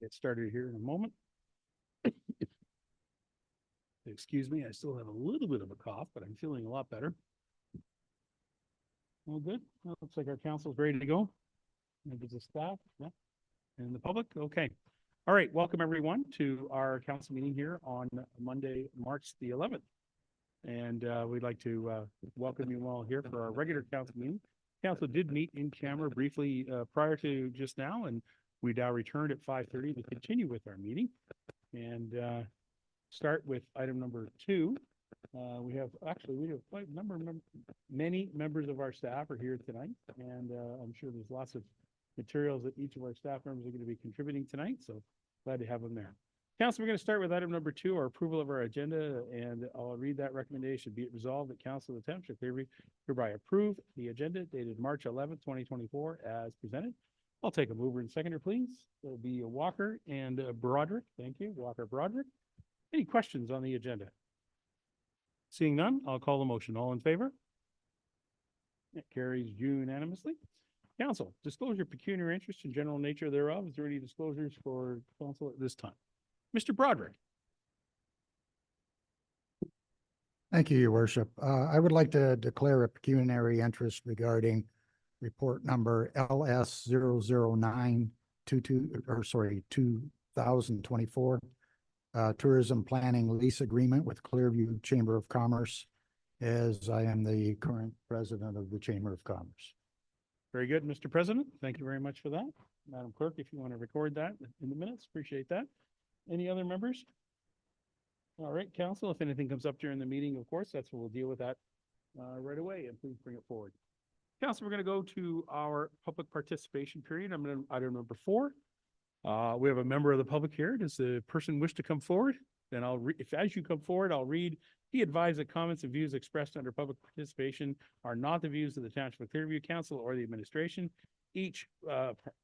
Get started here in a moment. Excuse me, I still have a little bit of a cough, but I'm feeling a lot better. All good. Well, looks like our council's ready to go. Members of staff, yeah, and the public. Okay. All right. Welcome everyone to our council meeting here on Monday, March the 11th. And we'd like to welcome you all here for our regular council meeting. Council did meet in camera briefly prior to just now, and we now returned at 5:30 to continue with our meeting and start with item number 2. We have quite a many members of our staff are here tonight, and I'm sure there's lots of materials that each of our staff members are going to be contributing tonight. So glad to have them there. Council, we're going to start with item number 2, our approval of our agenda, and I'll read that recommendation. Be it resolved that Council of the Township of Clearview hereby approve the agenda dated March 11th, 2024 as presented. I'll take a mover and seconder, please. It'll be Walker and Broderick. Thank you, Walker, Broderick. Any questions on the agenda? Seeing none, I'll call the motion. All in favor? It carries unanimously. Council, disclosure pecuniary interest and general nature thereof. Is there any disclosures for council at this time? Mr. Broderick. Thank you, Your Worship. I would like to declare a pecuniary interest regarding report number LS 2024 tourism planning lease agreement with Clearview Chamber of Commerce, as I am the current president of the Chamber of Commerce. Very good, Mr. President. Thank you very much for that. Madam Clerk, if you want to record that in the minutes, appreciate that. Any other members? All right, Council, if anything comes up during the meeting, of course, that's what we'll deal with that right away, and please bring it forward. Council, we're going to go to our public participation period. I'm going to item number 4. We have a member of the public here. Does the person wish to come forward? Then as you come forward, I'll read. Be advised that comments and views expressed under public participation are not the views of the Township of Clearview Council or the administration. Each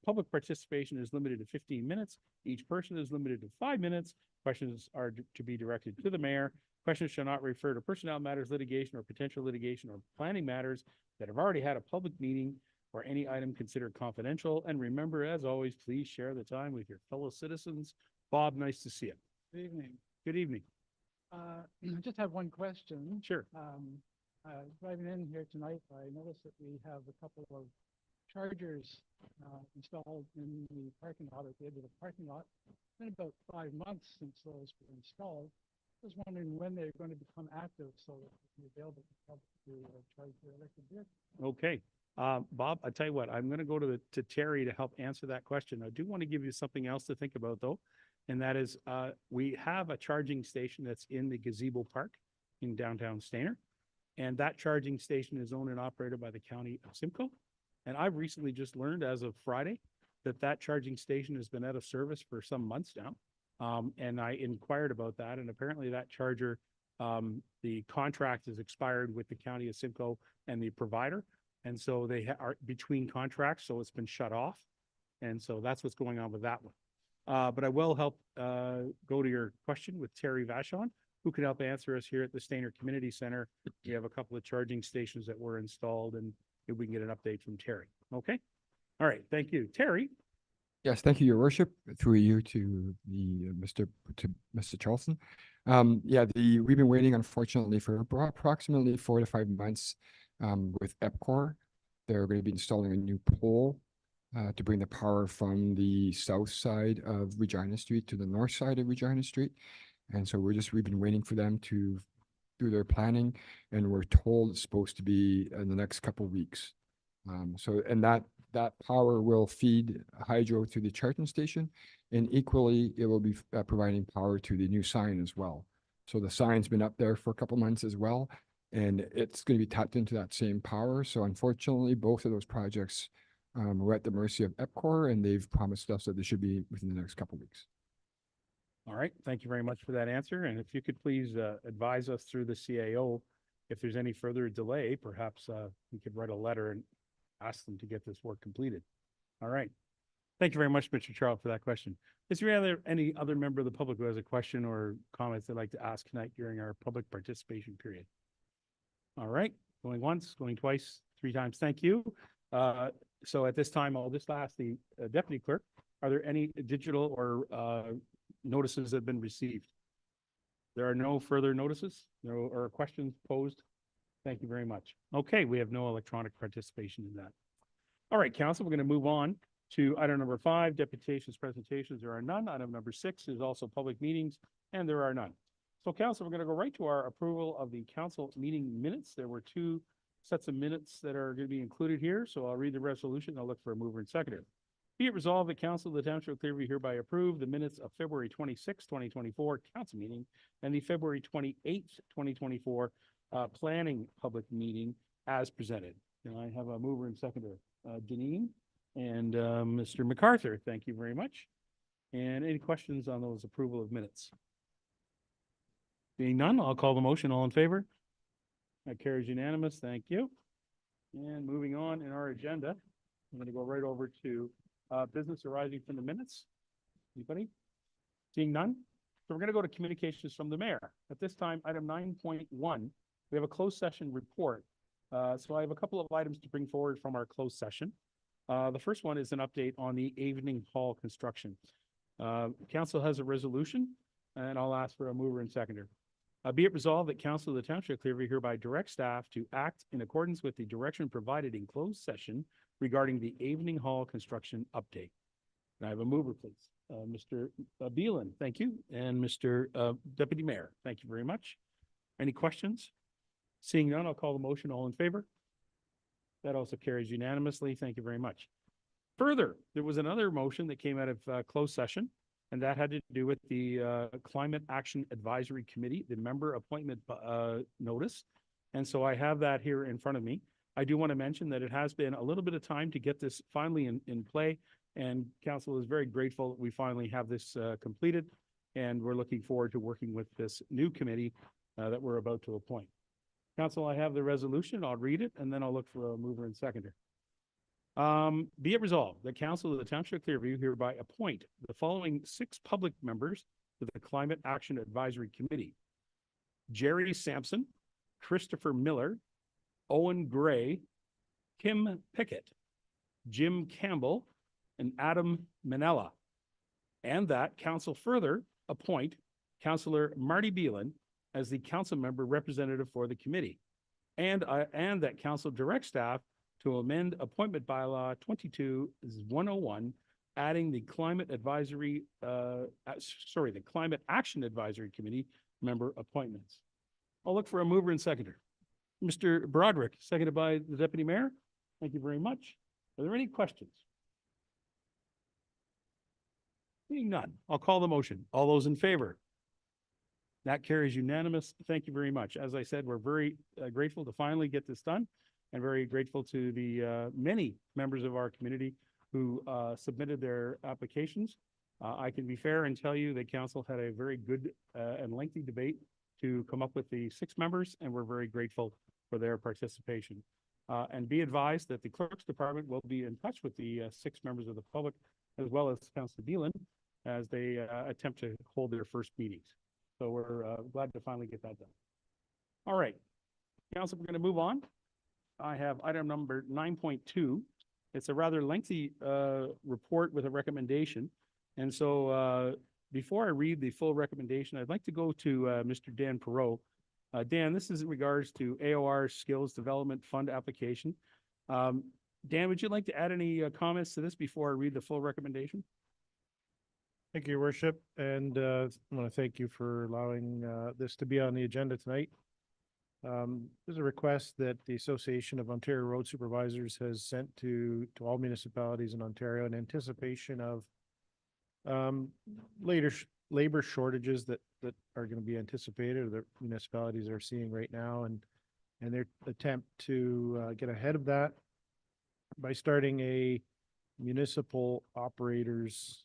public participation is limited to 15 minutes. Each person is limited to 5 minutes. Questions are to be directed to the mayor. Questions shall not refer to personnel matters, litigation, or potential litigation, or planning matters that have already had a public meeting, or any item considered confidential. And remember, as always, please share the time with your fellow citizens. Bob, nice to see you. Good evening. Good evening. I just have one question. Sure. Driving in here tonight, I noticed that we have a couple of chargers installed in the parking lot, at the edge of the parking lot. It's been about 5 months since those were installed. I was wondering when they're going to become active so that it can be available to help to charge their electric vehicle. Okay. Bob, I tell you what, I'm going to go to Terry to help answer that question. I do want to give you something else to think about, though, and that is we have a charging station that's in the gazebo park in downtown Stayner, and that charging station is owned and operated by the county of Simcoe. And I've recently just learned, as of Friday, that charging station has been out of service for some months now. And I inquired about that, and apparently that charger, the contract is expired with the county of Simcoe and the provider. And so they are between contracts, so it's been shut off. And so that's what's going on with that one. But I will help go to your question with Terry Vachon, who can help answer us here at the Stayner Community Center. We have a couple of charging stations that were installed, and if we can get an update from Terry. Okay. All right. Thank you. Terry. Yes, thank you, Your Worship. Through you to the Mr. Charlson. We've been waiting, unfortunately, for approximately 4 to 5 months with EPCOR. They're going to be installing a new pole to bring the power from the south side of Regina Street to the north side of Regina Street. And so we've been waiting for them to do their planning, and we're told it's supposed to be in the next couple of weeks. That power will feed hydro to the charging station, and equally it will be providing power to the new sign as well. So the sign's been up there for a couple months as well, and it's going to be tapped into that same power. So unfortunately, both of those projects were at the mercy of EPCOR, and they've promised us that they should be within the next couple of weeks. All right. Thank you very much for that answer. And if you could please advise us through the CAO, if there's any further delay, perhaps we could write a letter and ask them to get this work completed. All right. Thank you very much, Mr. Charles, for that question. Is there any other member of the public who has a question or comments they'd like to ask tonight during our public participation period? All right. Going once, going twice, 3 times. Thank you. So at this time, I'll just ask the deputy clerk Are there any digital or notices that have been received? There are no further notices, no, or questions posed? Thank you very much. Okay, we have no electronic participation in that. All right, council, we're going to move on to item number 5, deputations, presentations. There are none. Item number 6 is also public meetings, and there are none. So council, we're going to go right to our approval of the council meeting minutes. There were 2 sets of minutes that are going to be included here, so I'll read the resolution. I'll look for a mover and seconder. Be it resolved, the council of the township of Clearview hereby approve the minutes of February 26, 2024 council meeting and the February 28th, 2024 planning public meeting as presented. And I have a mover and seconder, Janine and Mr. MacArthur. Thank you very much. And any questions on those approval of minutes? Being none, I'll call the motion. All in favor? That carries unanimous. Thank you. And moving on in our agenda, I'm going to go right over to business arising from the minutes. Anybody? Seeing none? So we're going to go to communications from the mayor. At this time, item 9.1, we have a closed session report. So I have a couple of items to bring forward from our closed session. The first one is an update on the evening hall construction. Council has a resolution, and I'll ask for a mover and seconder. Be it resolved that Council of the Township of Clearview hereby direct staff to act in accordance with the direction provided in closed session regarding the evening hall construction update. And I have a mover, please. Mr. Beelan, thank you. And Mr. Deputy Mayor, thank you very much. Any questions? Seeing none, I'll call the motion. All in favor? That also carries unanimously. Thank you very much. Further, there was another motion that came out of closed session, and that had to do with the Climate Action Advisory Committee, the member appointment notice. And so I have that here in front of me. I do want to mention that it has been a little bit of time to get this finally in play, and council is very grateful that we finally have this completed, and we're looking forward to working with this new committee that we're about to appoint. Council, I have the resolution. I'll read it, and then I'll look for a mover and seconder. Be it resolved, the Council of the Township of Clearview hereby appoint the following 6 public members to the Climate Action Advisory Committee: Jerry Sampson, Christopher Miller, Owen Gray, Kim Pickett, Jim Campbell, and Adam Manella. And that council further appoint Councillor Marty Beelan as the council member representative for the committee. And that council direct staff to amend appointment bylaw 22-101, adding the Climate Action Advisory Committee member appointments. I'll look for a mover and seconder. Mr. Broderick, seconded by the Deputy Mayor. Thank you very much. Are there any questions? Seeing none, I'll call the motion. All those in favor? That carries unanimous. Thank you very much. As I said, we're very grateful to finally get this done, and very grateful to the many members of our community who submitted their applications. I can be fair and tell you that council had a very good and lengthy debate to come up with the 6 members, and we're very grateful for their participation. And be advised that the clerk's department will be in touch with the 6 members of the public, as well as Councillor Beelan, as they attempt to hold their first meetings. So we're glad to finally get that done. All right, council, we're going to move on. I have item number 9.2. It's a rather lengthy report with a recommendation. And so before I read the full recommendation, I'd like to go to Mr. Dan Perot. Dan, this is in regards to AOR Skills Development Fund application. Dan, would you like to add any comments to this before I read the full recommendation? Thank you, Your Worship, and I want to thank you for allowing this to be on the agenda tonight. There's a request that the Association of Ontario Road Supervisors has sent to all municipalities in Ontario in anticipation of labor shortages that are going to be anticipated, or that municipalities are seeing right now, and their attempt to get ahead of that by starting a municipal operators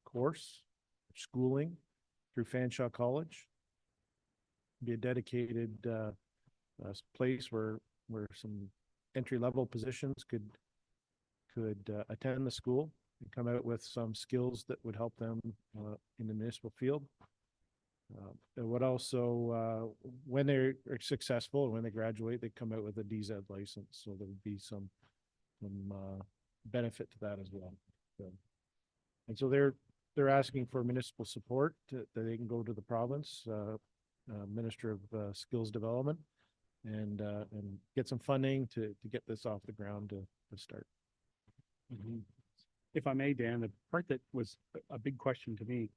course, schooling through Fanshawe College. Be a dedicated place where some entry-level positions could attend the school and come out with some skills that would help them in the municipal field. It would also, when they're successful, when they graduate, they come out with a DZ license. So there would be some benefit to that as well. So And so they're asking for municipal support that they can go to the province, Minister of Skills Development and get some funding to get this off the ground to start. If I may, Dan, the part that was a big question to me,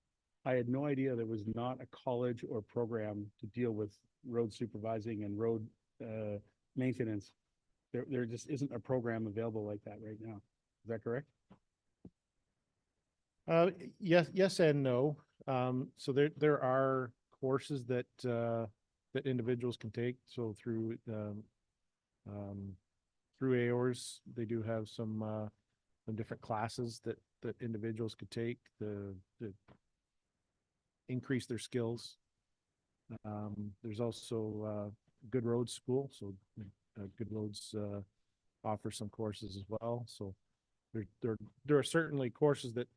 I had no idea there was not a college or program to deal with road supervising and road maintenance. There just isn't a program available like that right now. Is that correct? Yes and no. So there are courses that that individuals can take. So through AORS, they do have some different classes that individuals could take to increase their skills. There's also Good Roads School, so Good Roads offers some courses as well. So there are certainly courses that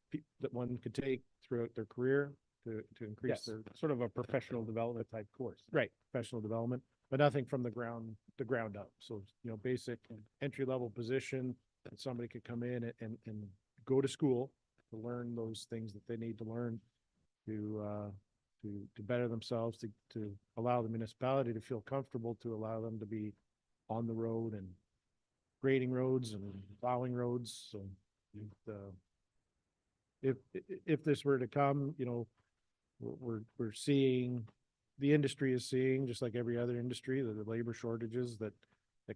one could take throughout their career to increase Yes, their sort of a professional development type course. right professional development, but nothing from the ground up. So basic entry level position that somebody could come in and go to school to learn those things that they need to learn to better themselves, to allow the municipality to feel comfortable, to allow them to be on the road and grading roads and plowing roads. So if this were to come, we're seeing, the industry is seeing, just like every other industry, the labor shortages that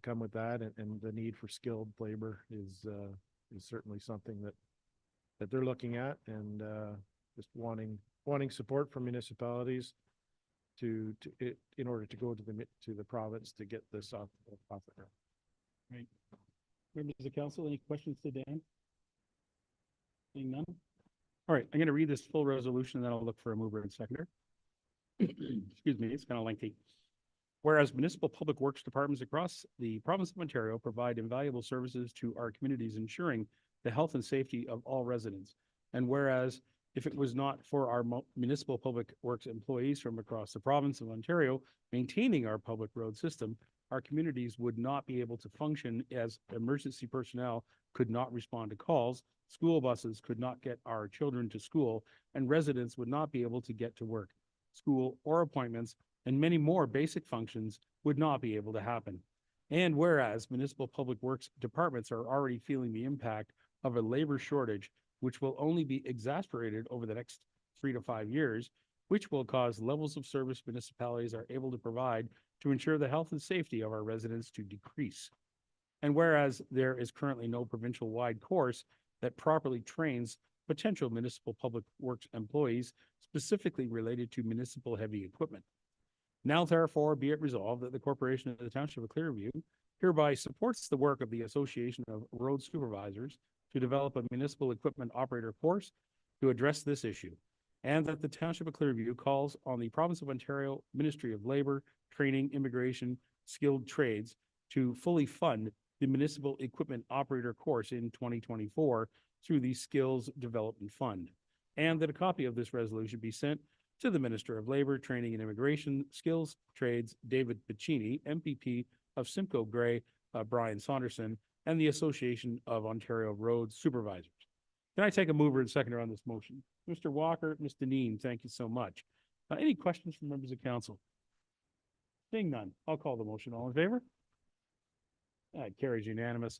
come with that, and the need for skilled labor is certainly something that they're looking at, and just wanting support from municipalities in order to go to the province to get this off the ground. Right. Members of the council, any questions to Dan? Seeing none? All right, I'm going to read this full resolution and then I'll look for a mover and seconder. Excuse me, it's kind of lengthy. Whereas municipal public works departments across the province of Ontario provide invaluable services to our communities, ensuring the health and safety of all residents. And whereas if it was not for our municipal public works employees from across the province of Ontario maintaining our public road system, our communities would not be able to function, as emergency personnel could not respond to calls, school buses could not get our children to school, and residents would not be able to get to work, school, or appointments, and many more basic functions would not be able to happen. And whereas municipal public works departments are already feeling the impact of a labor shortage, which will only be exacerbated over the next 3 to 5 years, which will cause levels of service municipalities are able to provide to ensure the health and safety of our residents to decrease. And whereas there is currently no provincial-wide course that properly trains potential municipal public works employees specifically related to municipal heavy equipment. Now therefore be it resolved that the Corporation of the Township of Clearview hereby supports the work of the Association of Road Supervisors to develop a municipal equipment operator course to address this issue, and that the Township of Clearview calls on the Province of Ontario Ministry of Labor, Training, Immigration, Skilled Trades to fully fund the municipal equipment operator course in 2024 through the Skills Development Fund, and that a copy of this resolution be sent to the Minister of Labor, Training and Immigration, Skills Trades, David Piccini, MPP of Simcoe Grey, Brian Saunderson, and the Association of Ontario Road Supervisors. Can I take a mover and seconder on this motion? Mr. Walker, Ms. Deneen, thank you so much. Any questions from members of council? Seeing none, I'll call the motion. All in favor? It carries unanimous.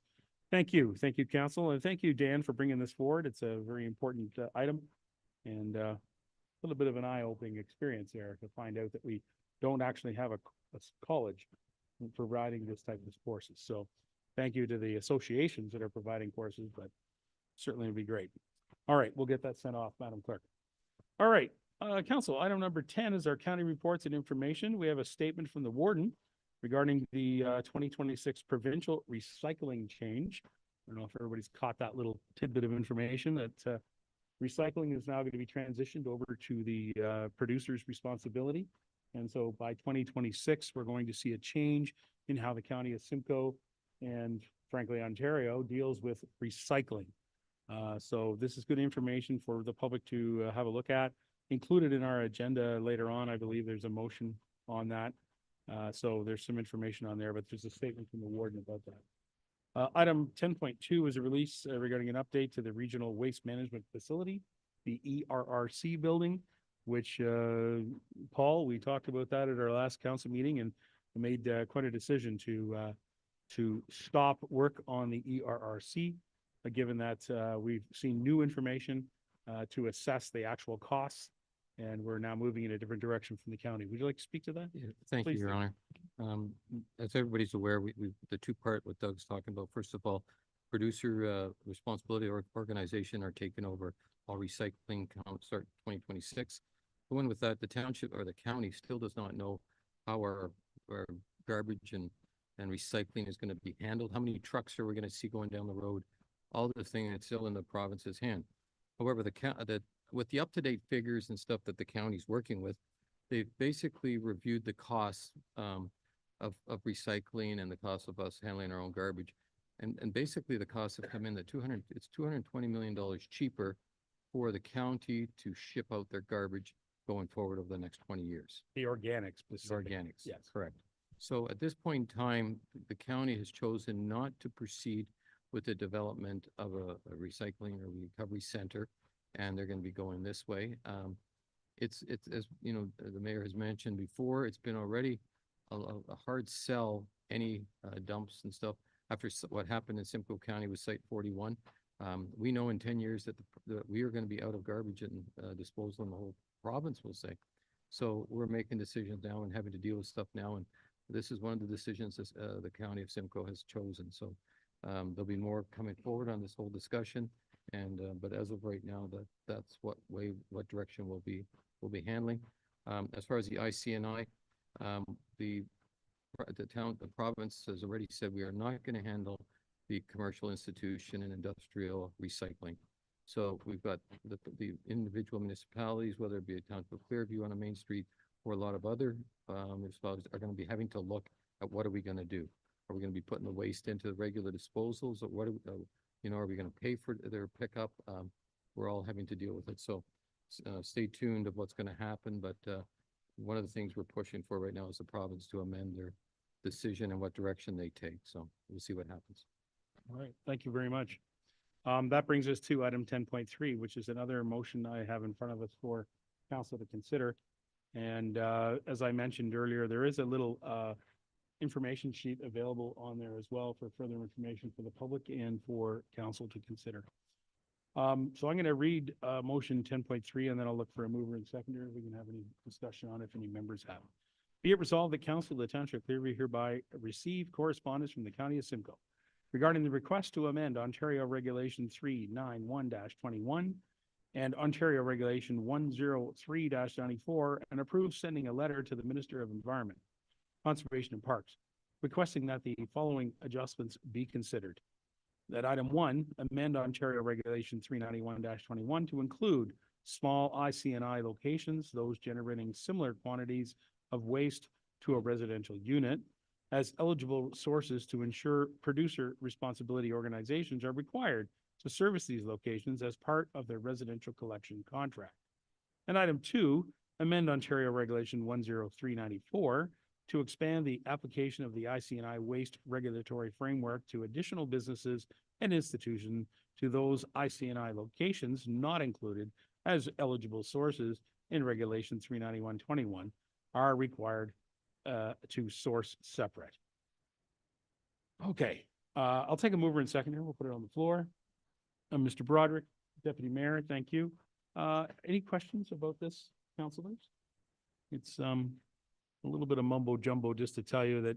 Thank you. Thank you, council. And thank you, Dan, for bringing this forward. It's a very important item and a little bit of an eye-opening experience there to find out that we don't actually have a college providing this type of courses. So thank you to the associations that are providing courses, but certainly would be great. All right, we'll get that sent off, Madam Clerk. All right, council, item number 10 is our county reports and information. We have a statement from the warden regarding the 2026 provincial recycling change. I don't know if everybody's caught that little tidbit of information that recycling is now going to be transitioned over to the producer's responsibility. And so by 2026, we're going to see a change in how the county of Simcoe and frankly, Ontario deals with recycling. So this is good information for the public to have a look at. Included in our agenda later on, I believe there's a motion on that. So there's some information on there, but there's a statement from the warden about that. Item 10.2 is a release regarding an update to the Regional Waste Management Facility, the ERRC building, which, Paul, we talked about that at our last council meeting and made quite a decision to stop work on the ERRC, given that we've seen new information to assess the actual costs, and we're now moving in a different direction from the county. Would you like to speak to that? Yeah, thank you, Please Your do. Honor. As everybody's aware, the two-part, what Doug's talking about, first of all, producer responsibility organization are taking over all recycling count start 2026. Going with that, the township or the county still does not know how our garbage and recycling is going to be handled. How many trucks are we going to see going down the road? All the thing that's still in the province's hand. However, with the up-to-date figures and stuff that the county's working with, they've basically reviewed the costs of recycling and the cost of us handling our own garbage. And basically the costs have come in at it's $220 million cheaper for the county to ship out their garbage going forward over the next 20 years. The organics. It's specifically. organics. Yes. Correct. So at this point in time, the county has chosen not to proceed with the development of a recycling or recovery center, and they're going to be going this way. It's as you know, the mayor has mentioned before, it's been already a hard sell, any dumps and stuff after what happened in Simcoe County with Site 41. We know in 10 years that we are going to be out of garbage and disposal in the whole province, we'll say. So we're making decisions now and having to deal with stuff now. And this is one of the decisions that the county of Simcoe has chosen. So there'll be more coming forward on this whole discussion. And but as of right now, that's what direction we'll be handling. As far as the ICNI, the province has already said we are not going to handle the commercial institution and industrial recycling. So we've got the individual municipalities, whether it be a town of Clearview on a main street or a lot of other municipalities, are going to be having to look at what are we going to do? Are we going to be putting the waste into the regular disposals, or what are we, are we going to pay for their pickup? We're all having to deal with it. So stay tuned of what's going to happen. But one of the things we're pushing for right now is the province to amend their decision and what direction they take. So we'll see what happens. All right, thank you very much. That brings us to item 10.3, which is another motion I have in front of us for council to consider. And as I mentioned earlier, there is a little information sheet available on there as well for further information for the public and for council to consider. So I'm going to read motion 10.3, and then I'll look for a mover and seconder. We can have any discussion on it if any members have. Be it resolved that council of the township of Clearview hereby receive correspondence from the county of Simcoe regarding the request to amend Ontario Regulation 391-21 and Ontario Regulation 103-94 and approve sending a letter to the Minister of Environment, Conservation and Parks, requesting that the following adjustments be considered. That item 1, amend Ontario Regulation 391-21 to include small ICNI locations, those generating similar quantities of waste to a residential unit, as eligible sources to ensure producer responsibility organizations are required to service these locations as part of their residential collection contract. And item 2, amend Ontario Regulation 103-94 to expand the application of the ICNI waste regulatory framework to additional businesses and institutions to those ICNI locations not included as eligible sources in Regulation 391-21 are required to source separate. Okay, I'll take a mover and seconder. We'll put it on the floor. Mr. Broderick, Deputy Mayor, thank you. Any questions about this, councilors? It's a little bit of mumbo jumbo just to tell you that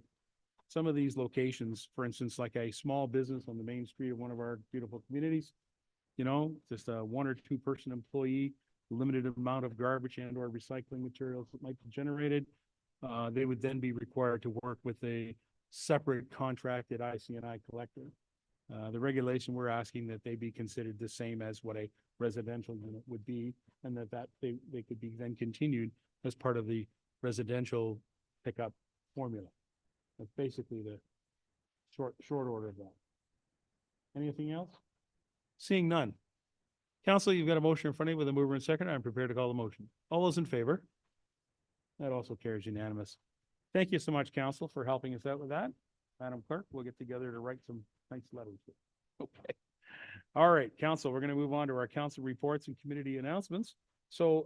some of these locations, for instance, like a small business on the main street of one of our beautiful communities, just a 1 or 2 person employee, limited amount of garbage and or recycling materials that might be generated. They would then be required to work with a separate contracted ICNI collector. The regulation, we're asking that they be considered the same as what a residential unit would be, and that they could be then continued as part of the residential pickup formula. That's basically the short order of that. Anything else? Seeing none. Council, you've got a motion in front of you with a mover and seconder. I'm prepared to call the motion. All those in favor? That also carries unanimous. Thank you so much, council, for helping us out with that. Madam Clerk, we'll get together to write some nice letters. Okay. All right, council, we're gonna move on to our council reports and community announcements. So,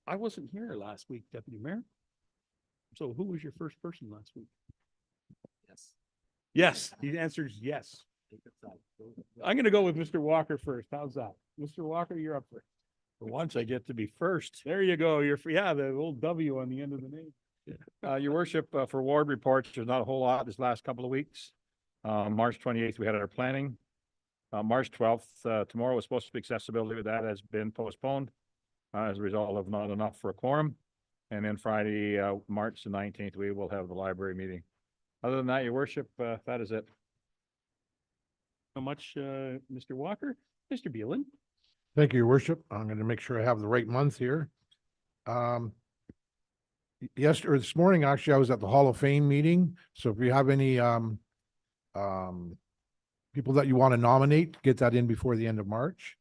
I wasn't here last week, Deputy Mayor. So who was your first person last week? Yes. Yes, he answers yes. I'm gonna go with Mr. Walker first. How's that? Mr. Walker, you're up first. For once, I get to be first. There you go. Yeah, the old W on the end of the name. Your worship, for ward reports, there's not a whole lot this last couple of weeks. March 28th, we had our planning. March 12th, tomorrow was supposed to be accessibility, but that has been postponed as a result of not enough for a quorum. And then Friday, March the 19th, we will have the library meeting. Other than that, your worship, that is it. So much, Mr. Walker. Mr. Beelan. Thank you, your worship. I'm going to make sure I have the right month here. Yesterday, or this morning, actually, I was at the Hall of Fame meeting. So if you have any people that you want to nominate, get that in before the end of March.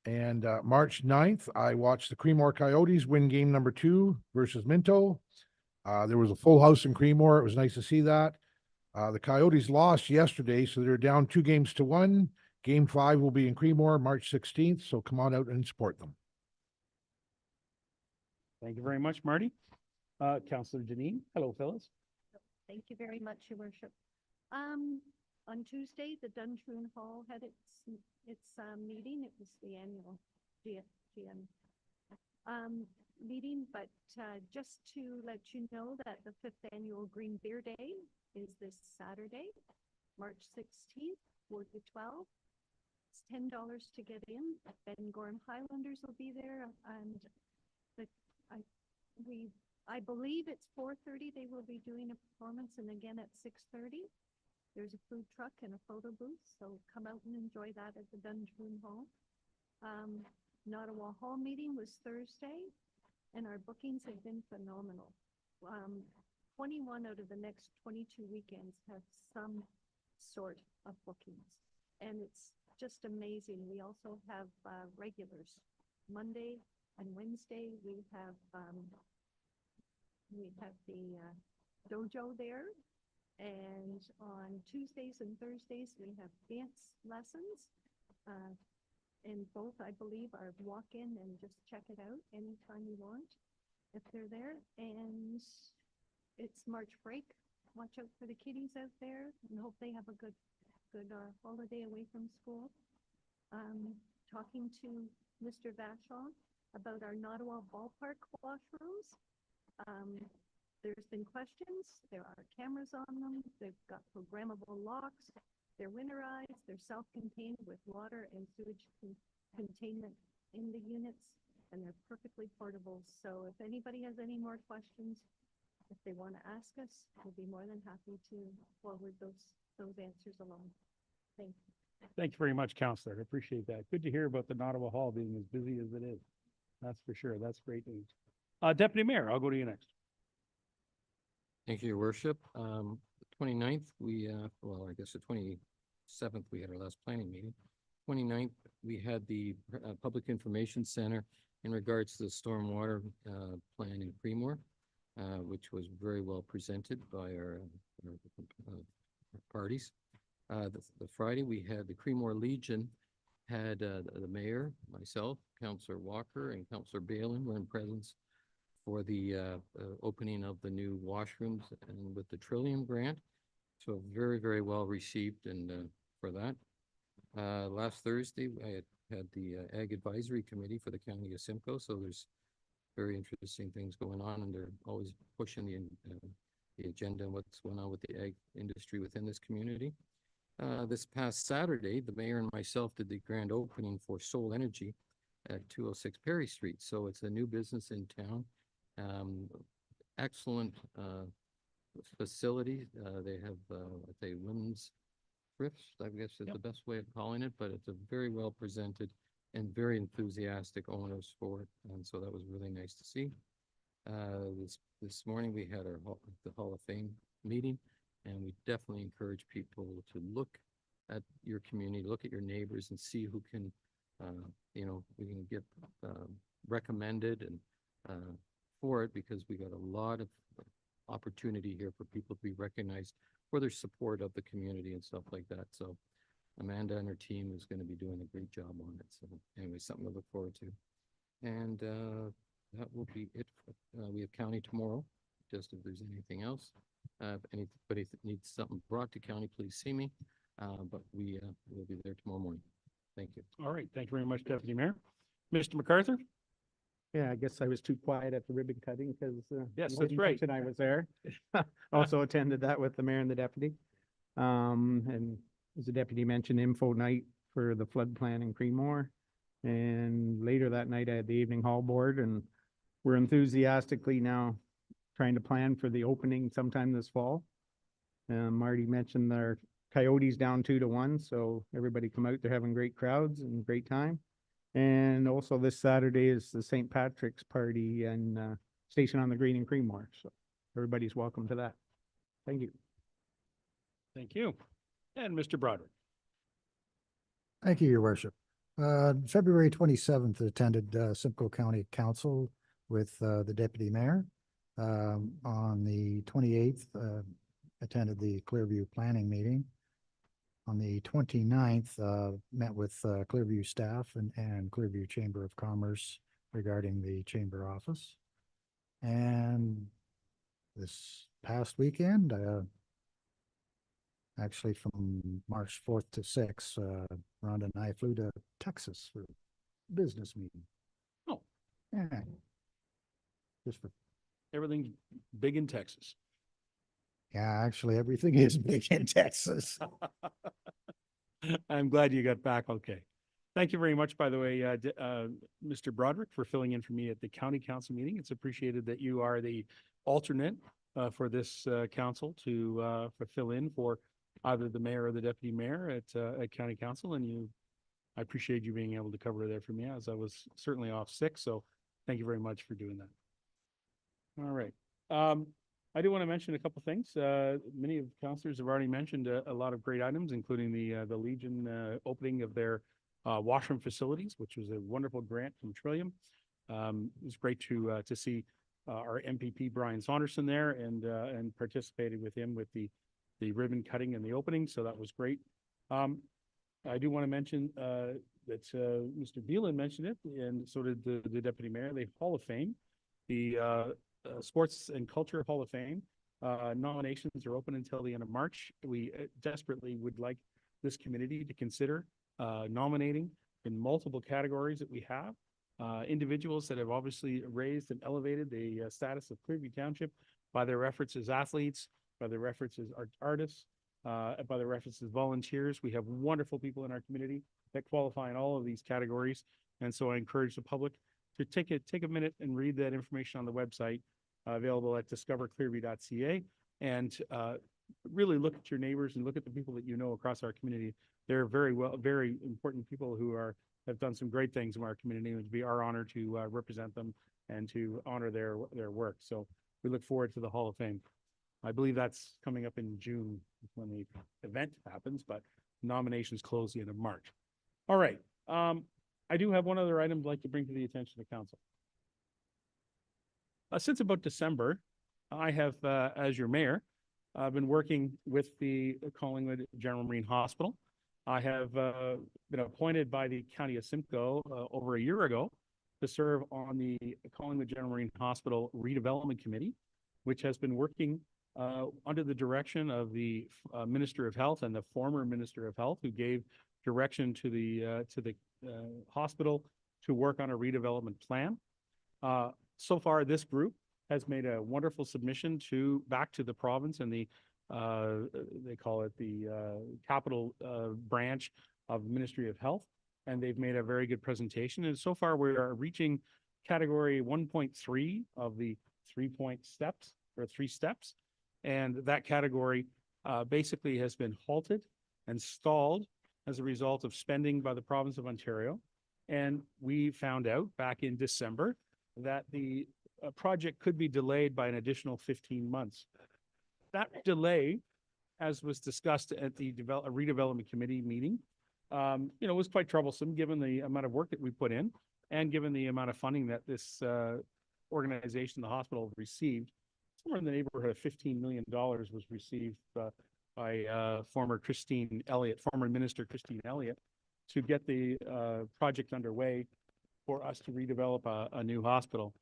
And March 9th, I watched the Creemore Coyotes win game number 2 versus Minto. There was a full house in Creemore. It was nice to see that. The Coyotes lost yesterday, so they're down 2-1. Game 5 will be in Creemore, March 16th, so come on out and support them. Thank you very much, Marty. Councillor Janine. Hello, Phyllis. Thank you very much, your worship. On Tuesday, the Duntroon Hall had its meeting. It was the annual GM meeting, but just to let you know that the 5th annual Green Beer Day is this Saturday, March 16th, 4 to 12. It's $10 to get in. Ben Gorham Highlanders will be there, and I believe it's 4:30. They will be doing a performance, and again at 6:30. There's a food truck and a photo booth, so come out and enjoy that at the Duntroon Hall. Nottawa Hall meeting was Thursday, and our bookings have been phenomenal. 21 out of the next 22 weekends have some sort of bookings, and it's just amazing. We also have regulars. Monday and Wednesday we have the dojo there, and on Tuesdays and Thursdays we have dance lessons, and both I believe are walk-in and just check it out anytime you want if they're there. And it's March break. Watch out for the kiddies out there and hope they have a good holiday away from school. Talking to Mr. Vachon about our Nottawa ballpark washrooms. There's been questions. There are cameras on them. They've got programmable locks. They're winterized. They're self-contained with water and sewage containment in the units, and they're perfectly portable. So if anybody has any more questions, if they want to ask us, we'll be more than happy to forward those answers along. Thank you. Thank you very much, Councillor. I appreciate that. Good to hear about the Nottawa Hall being as busy as it is. That's for sure. That's great news. Deputy Mayor, I'll go to you next. Thank you, your worship. The 29th, well, I guess the 27th, we had our last planning meeting. 29th, we had the Public Information Center in regards to the stormwater plan in Creemore, which was very well presented by our parties. The Friday, we had the Creemore Legion, had the mayor, myself, Councillor Walker, and Councillor Balin were in presence for the opening of the new washrooms and with the Trillium grant. So very, very well received and for that. Last Thursday, I had the Ag Advisory Committee for the County of Simcoe. So there's very interesting things going on, and they're always pushing the agenda and what's going on with the ag industry within this community. This past Saturday, the mayor and myself did the grand opening for Soul Energy at 206 Perry Street. So it's a new business in town. Excellent facility. They have, I'd say, women's thrifts, I guess is the best way of calling it, but it's a very well presented and very enthusiastic owners for it. And so that was really nice to see. This morning we had the Hall of Fame meeting, and we definitely encourage people to look at your community, look at your neighbors, and see who can, we can get recommended and for it, because we got a lot of opportunity here for people to be recognized for their support of the community and stuff like that. So Amanda and her team is going to be doing a great job on it. So anyway, something to look forward to. And that will be it. We have county tomorrow, just if there's anything else. If anybody needs something brought to county, please see me. But we will be there tomorrow morning. Thank you. All right. Thank you very much, Deputy Mayor. Mr. MacArthur? Yeah, I guess I was too quiet at the ribbon cutting because Yes, that's right. And I was there. Also attended that with the mayor and the deputy. And as the deputy mentioned, info night for the flood plan in Creemore. And later that night, I had the evening hall board, and we're enthusiastically now trying to plan for the opening sometime this fall. Marty mentioned their Coyotes down 2-1, so everybody come out. They're having great crowds and great time. And also this Saturday is the St. Patrick's party and Station on the Green in Creemore. So everybody's welcome to that. Thank you. Thank you. And Mr. Broderick? Thank you, Your Worship. February 27th, attended Simcoe County Council with the Deputy Mayor. On the 28th, attended the Clearview Planning Meeting. On the 29th, met with Clearview staff and Clearview Chamber of Commerce regarding the chamber office. And this past weekend, actually from March 4th to 6th, Rhonda and I flew to Texas for a business meeting. Oh. Yeah. Just for, Everything's big in Texas. yeah, actually everything is big in Texas. I'm glad you got back okay. Thank you very much, by the way, Mr. Broderick, for filling in for me at the county council meeting. It's appreciated that you are the alternate for this council to fill in for either the mayor or the deputy mayor at county council. And I appreciate you being able to cover there for me, as I was certainly off sick. So thank you very much for doing that. All right. I do want to mention a couple things. Many of the councilors have already mentioned a lot of great items, including the Legion opening of their washroom facilities, which was a wonderful grant from Trillium. It was great to see our MPP Brian Saunderson there and participated with him with the ribbon cutting and the opening. So that was great. I do want to mention that Mr. Beelan mentioned it, and so did the deputy mayor. The Hall of Fame, the Sports and Culture Hall of Fame. Nominations are open until the end of March. We desperately would like this committee to consider nominating in multiple categories that we have. Individuals that have obviously raised and elevated the status of Clearview Township by their efforts as athletes, by their efforts as artists, by their efforts as volunteers. We have wonderful people in our community that qualify in all of these categories. And so I encourage the public to take a minute and read that information on the website available at discoverclearview.ca, and really look at your neighbors and look at the people that you know across our community. They're very important people who have done some great things in our community, and it would be our honor to represent them and to honor their work. So we look forward to the Hall of Fame. I believe that's coming up in June when the event happens, but nominations close the end of March. All right. I do have one other item I'd like to bring to the attention of the council. Since about December, I have, as your mayor, been working with the Collingwood General Marine Hospital. I have been appointed by the County of Simcoe over a year ago to serve on the Collingwood General Marine Hospital Redevelopment Committee, which has been working under the direction of the Minister of Health and the former Minister of Health, who gave direction to the hospital to work on a redevelopment plan. So far, this group has made a wonderful submission back to the province and the they call it the capital branch of the Ministry of Health, and they've made a very good presentation. And so far, we are reaching category 1.3 of the 3-point steps or 3 steps, and that category basically has been halted and stalled as a result of spending by the province of Ontario. And we found out back in December that the project could be delayed by an additional 15 months. That delay, as was discussed at the redevelopment committee meeting, was quite troublesome given the amount of work that we put in and given the amount of funding that this organization, the hospital, received. Somewhere in the neighborhood of $15 million was received by former Minister Christine Elliott, to get the project underway for us to redevelop a new hospital.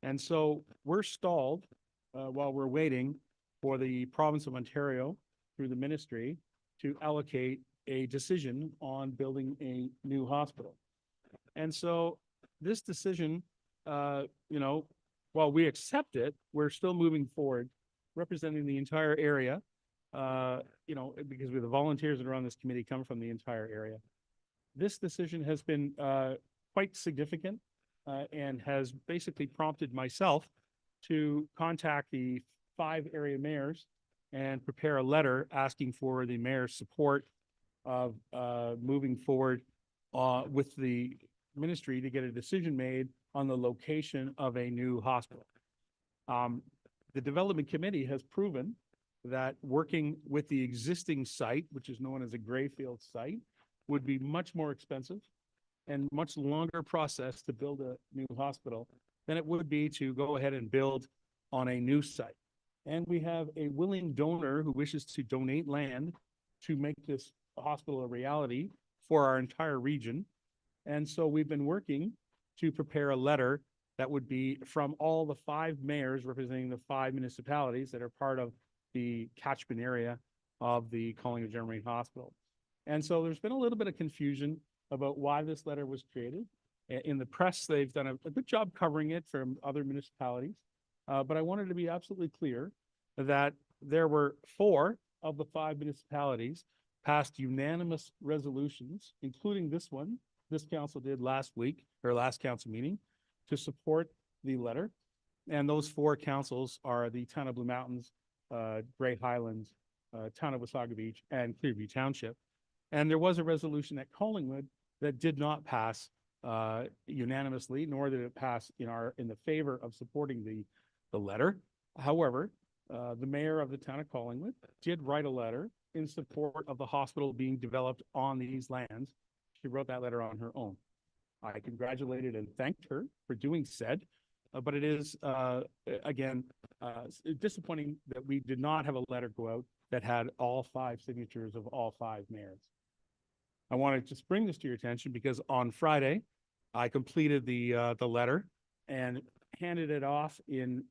And so we're stalled while we're waiting for the province of Ontario through the ministry to allocate a decision on building a new hospital. And so this decision, while we accept it, we're still moving forward, representing the entire area, because the volunteers that are on this committee come from the entire area. This decision has been quite significant and has basically prompted myself to contact the 5 area mayors and prepare a letter asking for the mayor's support of moving forward with the ministry to get a decision made on the location of a new hospital. The development committee has proven that working with the existing site, which is known as a Grayfield site, would be much more expensive and much longer process to build a new hospital than it would be to go ahead and build on a new site. And we have a willing donor who wishes to donate land to make this hospital a reality for our entire region. And so we've been working to prepare a letter that would be from all the 5 mayors representing the 5 municipalities that are part of the catchment area of the Collingwood General Marine Hospital. And so there's been a little bit of confusion about why this letter was created. In the press, they've done a good job covering it from other municipalities. But I wanted to be absolutely clear that there were 4 of the 5 municipalities passed unanimous resolutions, including this one, this council did last week, or last council meeting, to support the letter. And those 4 councils are the Town of Blue Mountains, Grey Highlands, Town of Wasaga Beach, and Clearview Township. And there was a resolution at Collingwood that did not pass unanimously, nor did it pass in the favor of supporting the letter. However, the mayor of the town of Collingwood did write a letter in support of the hospital being developed on these lands. She wrote that letter on her own. I congratulated and thanked her for doing said, but it is, again, disappointing that we did not have a letter go out that had all 5 signatures of all 5 mayors. I wanted to just bring this to your attention because on Friday, I completed the letter and handed it off in,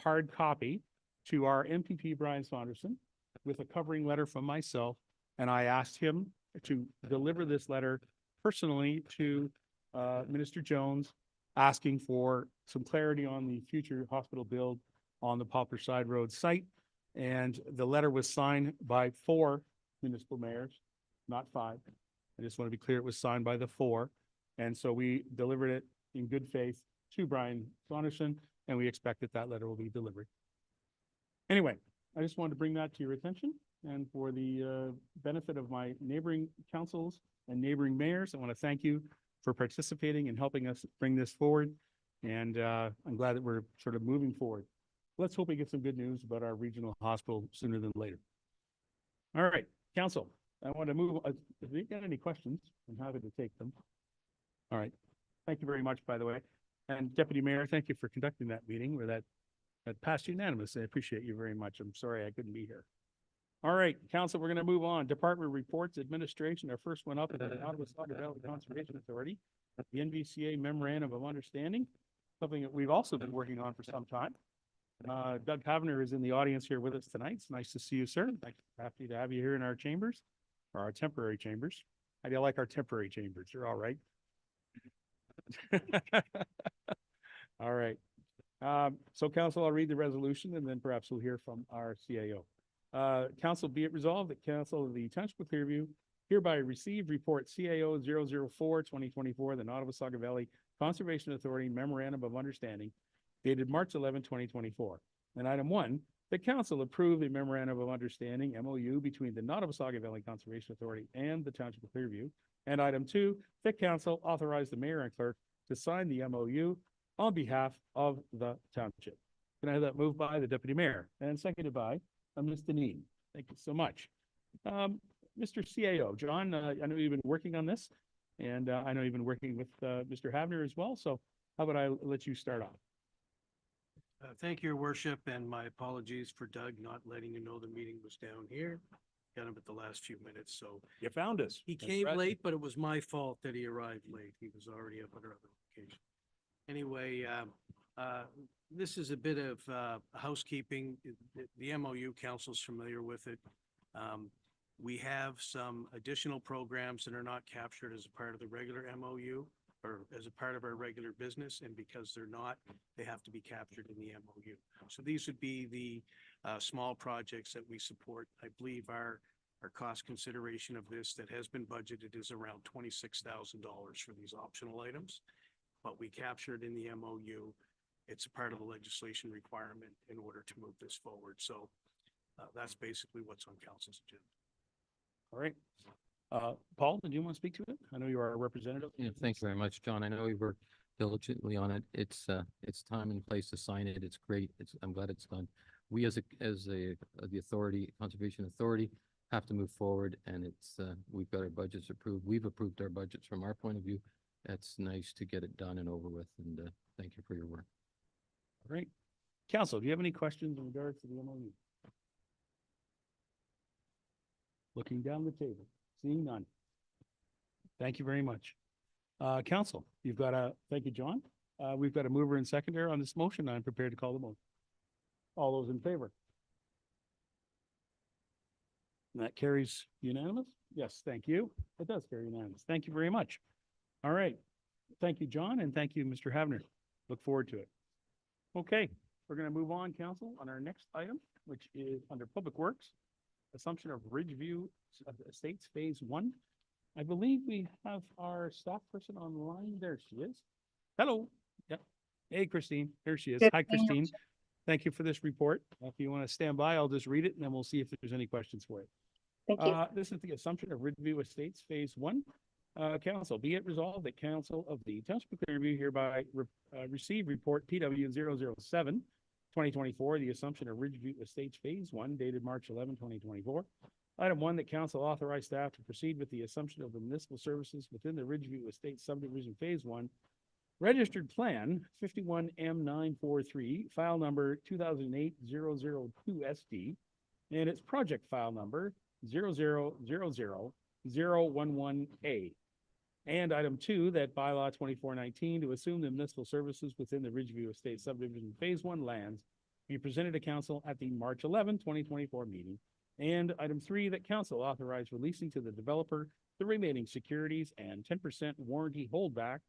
hard copy to our MPP, Brian Saunderson, with a covering letter from myself. And I asked him to deliver this letter personally to Minister Jones, asking for some clarity on the future hospital build on the Poplar Side Road site. And the letter was signed by 4 municipal mayors, not 5. I just want to be clear, it was signed by the 4. And so we delivered it in good faith to Brian Saunderson, and we expect that that letter will be delivered. Anyway, I just wanted to bring that to your attention, and for the benefit of my neighboring councils and neighboring mayors, I want to thank you for participating and helping us bring this forward. And I'm glad that we're sort of moving forward. Let's hope we get some good news about our regional hospital sooner than later. All right, council, I want to move. If you got any questions, I'm happy to take them. All right. Thank you very much, by the way. And Deputy Mayor, thank you for conducting that meeting where that passed unanimous. I appreciate you very much. I'm sorry I couldn't be here. All right, council, we're going to move on. Department reports, administration. Our first one up is the Nottawasaga Valley Conservation Authority, the NVCA Memorandum of Understanding, something that we've also been working on for some time. Doug Havner is in the audience here with us tonight. It's nice to see you, sir. Happy to have you here in our chambers, or our temporary chambers. How do you like our temporary chambers? You're all right. All right. So council, I'll read the resolution and then perhaps we'll hear from our CAO. Council, be it resolved that council of the Township of Clearview hereby receive report CAO 004-2024, the Nottawasaga Valley Conservation Authority Memorandum of Understanding dated March 11, 2024. And item 1, the council approve the Memorandum of Understanding MOU between the Nottawasaga Valley Conservation Authority and the Township of Clearview. And item 2, the council authorize the mayor and clerk to sign the MOU on behalf of the township. Can I have that moved by the deputy mayor and seconded by Ms. Deneen? Thank you so much. Mr. CAO, John, I know you've been working on this, and I know you've been working with Mr. Havner as well. So how about I let you start off? Thank you, Your Worship, and my apologies for Doug not letting you know the meeting was down here. Got him at the last few minutes, so You found us. he That's came right. late, but it was my fault that he arrived late. He was already up on another location. Anyway, this is a bit of housekeeping. The MOU council's familiar with it. We have some additional programs that are not captured as a part of the regular MOU or as a part of our regular business, and because they're not, they have to be captured in the MOU. So these would be the small projects that we support. I believe our cost consideration of this that has been budgeted is around $26,000 for these optional items, but we captured in the MOU. It's a part of the legislation requirement in order to move this forward. So that's basically what's on council's agenda. All right. Paul, did you want to speak to it? I know you are a representative. Yeah, thanks very much, John. I know we worked diligently on it. It's time and place to sign it. It's great. I'm glad it's done. We as the authority, Conservation Authority, have to move forward, and we've got our budgets approved. We've approved our budgets from our point of view. That's nice to get it done and over with, and thank you for your work. All right. Council, do you have any questions in regards to the MOU? Looking down the table, seeing none. Thank you very much. Council, thank you, John. We've got a mover and seconder on this motion. I'm prepared to call the motion. All those in favor? And that carries unanimous? Yes, thank you. It does carry unanimous. Thank you very much. All right. Thank you, John, and thank you, Mr. Havner. Look forward to it. Okay, we're going to move on, council, on our next item, which is under Public Works, assumption of Ridgeview Estates Phase 1. I believe we have our staff person online. There she is. Hello. Yep. Hey, Christine. There she is. Hi, Christine. Thank you for this report. If you want to stand by, I'll just read it and then we'll see if there's any questions for you. Thank you. This is the assumption of Ridgeview Estates Phase 1. Council, be it resolved that Council of the Township of Clearview hereby receive report PW 007 2024, the assumption of Ridgeview Estates Phase 1 dated March 11, 2024. Item 1, that council authorize staff to proceed with the assumption of the municipal services within the Ridgeview Estates subdivision Phase 1. Registered plan 51M943, file number 2008-002SD, and its project file number 0000011A. And item 2, that bylaw 2419 to assume the municipal services within the Ridgeview Estates subdivision Phase 1 lands be presented to council at the March 11, 2024 meeting. And item 3, that council authorize releasing to the developer the remaining securities and 10% warranty holdback,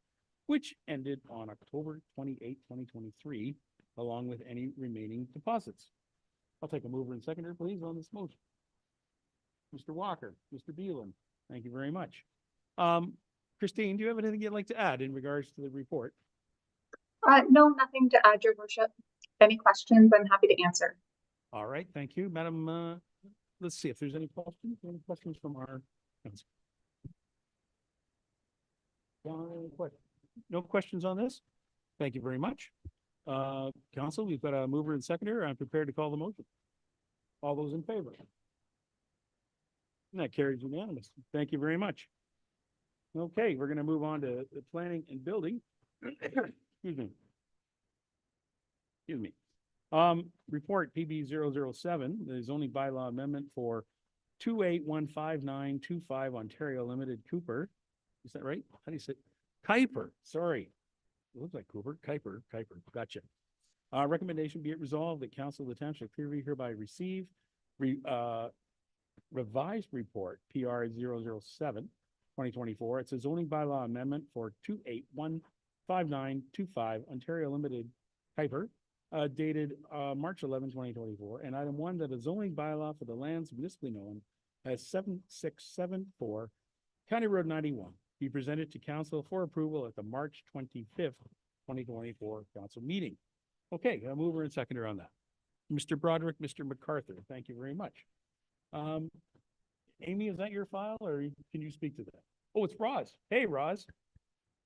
which ended on October 28, 2023, along with any remaining deposits. I'll take a mover and seconder, please, on this motion. Mr. Walker, Mr. Beelan, thank you very much. Christine, do you have anything you'd like to add in regards to the report? No, nothing to add, Your Worship. Any questions, I'm happy to answer. All right, thank you, Madam. Let's see if there's any questions. Any questions from our council? No questions on this? Thank you very much. Council, we've got a mover and seconder. I'm prepared to call the motion. All those in favor? And that carries unanimous. Thank you very much. Okay, we're going to move on to the planning and building. Excuse me. Excuse me. Report PB 007, the zoning bylaw amendment for 2815-925 Ontario Limited Cooper. Is that right? How do you say? Kuiper, sorry. It looks like Cooper. Kuiper. Gotcha. Recommendation be it resolved that Council of the Township of Clearview hereby receive revised report PR 007 2024. It's a zoning bylaw amendment for 2815-925 Ontario Limited Kuiper, dated March 11, 2024. And item 1, that a zoning bylaw for the lands municipally known as 7674 County Road 91 be presented to council for approval at the March 25th, 2024 council meeting. Okay, a mover and seconder on that. Mr. Broderick, Mr. MacArthur, thank you very much. Amy, is that your file or can you speak to that? Oh, it's Roz. Hey, Roz.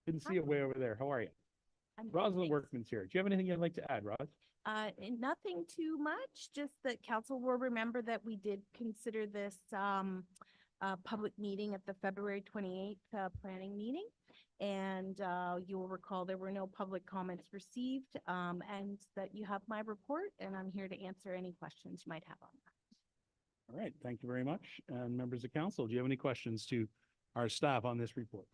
Didn't see you way over there. How are you? Roz the Workman's here. Do you have anything you'd like to add, Roz? Nothing too much, just that council will remember that we did consider this public meeting at the February 28th planning meeting. And you will recall there were no public comments received, and that you have my report, and I'm here to answer any questions you might have on that. All right, thank you very much. And members of council, do you have any questions to our staff on this report?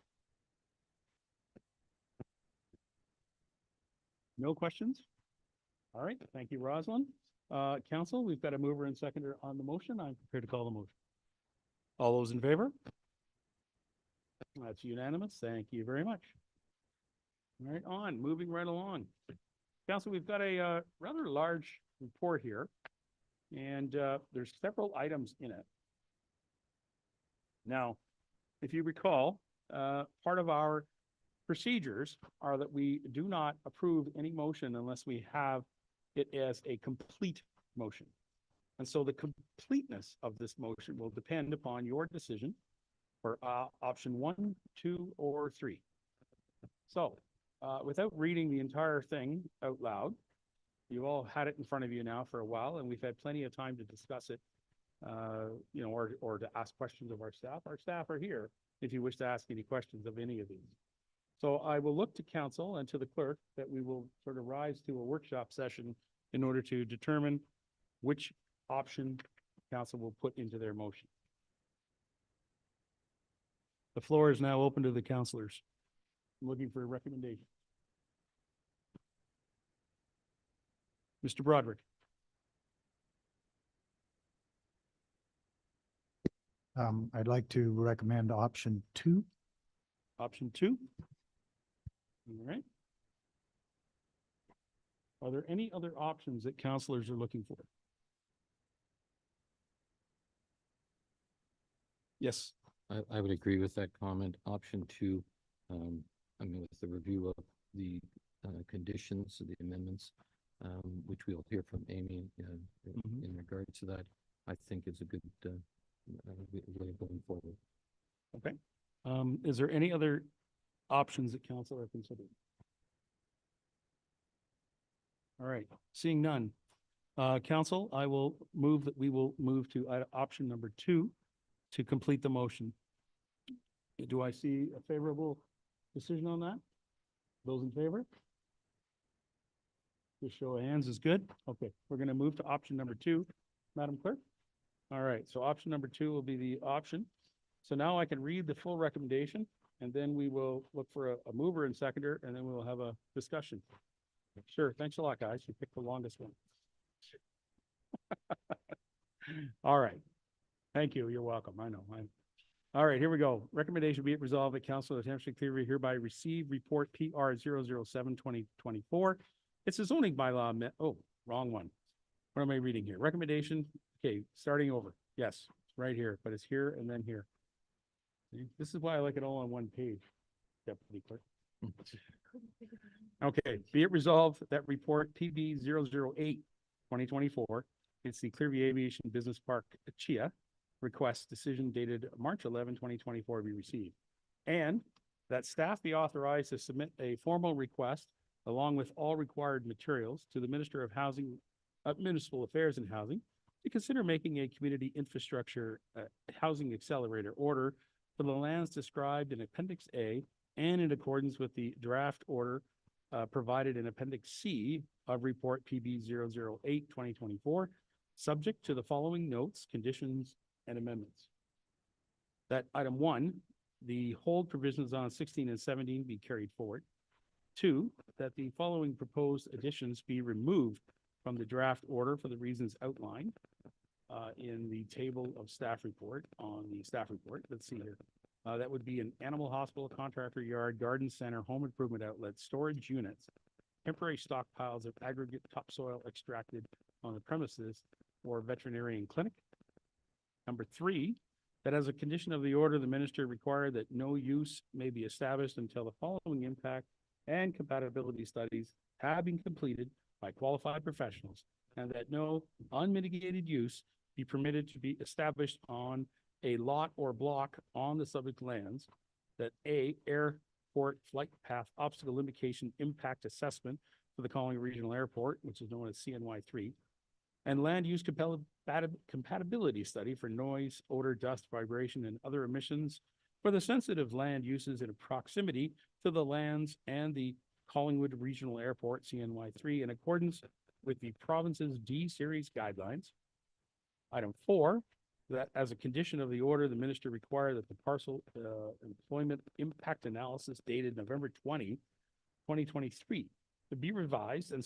No questions? All right, thank you, Rosalind. Council, we've got a mover and seconder on the motion. I'm prepared to call the motion. All those in favor? That's unanimous. Thank you very much. All right, moving right along. Council, we've got a rather large report here, and there's several items in it. Now, if you recall, part of our procedures are that we do not approve any motion unless we have it as a complete motion. And so the completeness of this motion will depend upon your decision for option 1, 2, or 3. So without reading the entire thing out loud, you've all had it in front of you now for a while, and we've had plenty of time to discuss it, or to ask questions of our staff. Our staff are here if you wish to ask any questions of any of these. So I will look to council and to the clerk that we will sort of rise to a workshop session in order to determine which option council will put into their motion. The floor is now open to the councilors. I'm looking for a recommendation. Mr. Broderick. I'd like to recommend option 2. Option 2. All right. Are there any other options that counselors are looking for? Yes. I would agree with that comment. Option 2, I mean, with the review of the conditions of the amendments, which we'll hear from Amy in regards to that, I think is a good way of going forward. Okay. Is there any other options that council are considering? All right, seeing none. Council, I will move that we will move to option number 2 to complete the motion. Do I see a favorable decision on that? Those in favor? Just show of hands is good. Okay, we're going to move to option number 2, Madam Clerk. All right, so option number 2 will be the option. So now I can read the full recommendation, and then we will look for a mover and seconder, and then we will have a discussion. Sure, thanks a lot, guys. You picked the longest one. All right. Thank you. You're welcome. I know. All right, here we go. Recommendation be it resolved that Council of the Township of Clearview hereby receive report PR 007-2024. It's a zoning bylaw. Oh, wrong one. What am I reading here? Recommendation. Okay, starting over. Yes, right here, but it's here and then here. See? This is why I like it all on one page. Deputy Clerk. Okay, be it resolved that report PB 008-2024, it's the Clearview Aviation Business Park CHIA request decision dated March 11, 2024 be received. And that staff be authorized to submit a formal request along with all required materials to the Minister of Housing, Municipal Affairs and Housing to consider making a community infrastructure housing accelerator order for the lands described in Appendix A and in accordance with the draft order provided in Appendix C of Report PB 008-2024, subject to the following notes, conditions, and amendments. That item 1, the hold provisions on 16 and 17 be carried forward. 2, that the following proposed additions be removed from the draft order for the reasons outlined in the table of staff report on the staff report. Let's see here. That would be an animal hospital, contractor yard, garden center, home improvement outlet, storage units, temporary stockpiles of aggregate topsoil extracted on the premises, or veterinarian clinic. Number 3, that as a condition of the order, the minister required that no use may be established until the following impact and compatibility studies have been completed by qualified professionals, and that no unmitigated use be permitted to be established on a lot or block on the subject lands. That A, airport flight path obstacle indication impact assessment for the Collingwood Regional Airport, which is known as CNY3, and land use compatibility study for noise, odor, dust, vibration, and other emissions for the sensitive land uses in proximity to the lands and the Collingwood Regional Airport, CNY3, in accordance with the province's D-Series guidelines. Item 4, that as a condition of the order, the minister require that the parcel employment impact analysis dated November 2023, to be revised and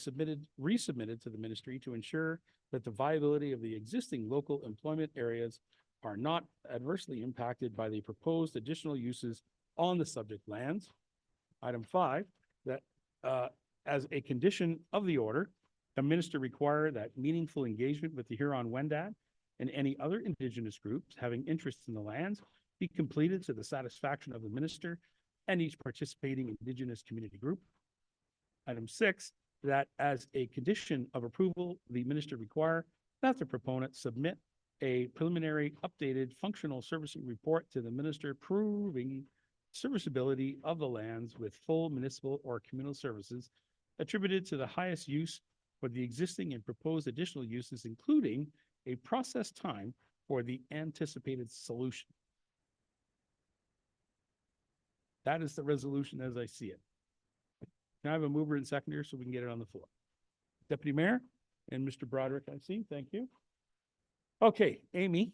resubmitted to the ministry to ensure that the viability of the existing local employment areas are not adversely impacted by the proposed additional uses on the subject lands. Item 5, that as a condition of the order, the minister require that meaningful engagement with the Huron-Wendat and any other Indigenous groups having interests in the lands be completed to the satisfaction of the minister and each participating Indigenous community group. Item 6, that as a condition of approval, the minister require that the proponent submit a preliminary updated functional servicing report to the minister proving serviceability of the lands with full municipal or communal services attributed to the highest use for the existing and proposed additional uses, including a process time for the anticipated solution. That is the resolution as I see it. Can I have a mover and seconder so we can get it on the floor? Deputy Mayor and Mr. Broderick, I see. Thank you. Okay, Amy,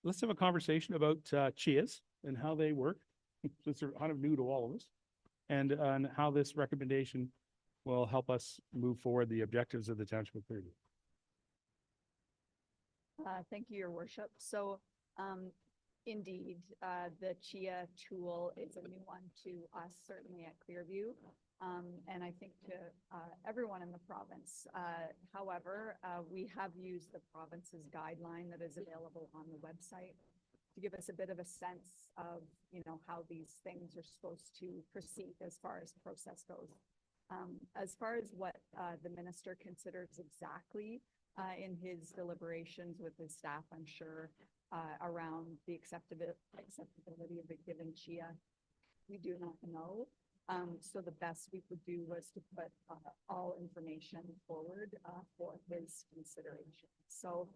let's have a conversation about CHIAs and how they work. Since they're kind of new to all of us, and how this recommendation will help us move forward the objectives of the Township of Clearview. Thank you, Your Worship. So, indeed, the CHIA tool is a new one to us, certainly at Clearview, and I think to everyone in the province. However, we have used the province's guideline that is available on the website to give us a bit of a sense of, how these things are supposed to proceed as far as process goes. As far as what the minister considers exactly in his deliberations with his staff, I'm sure, around the acceptability of a given CHIA, we do not know. So the best we could do was to put all information forward for his consideration. So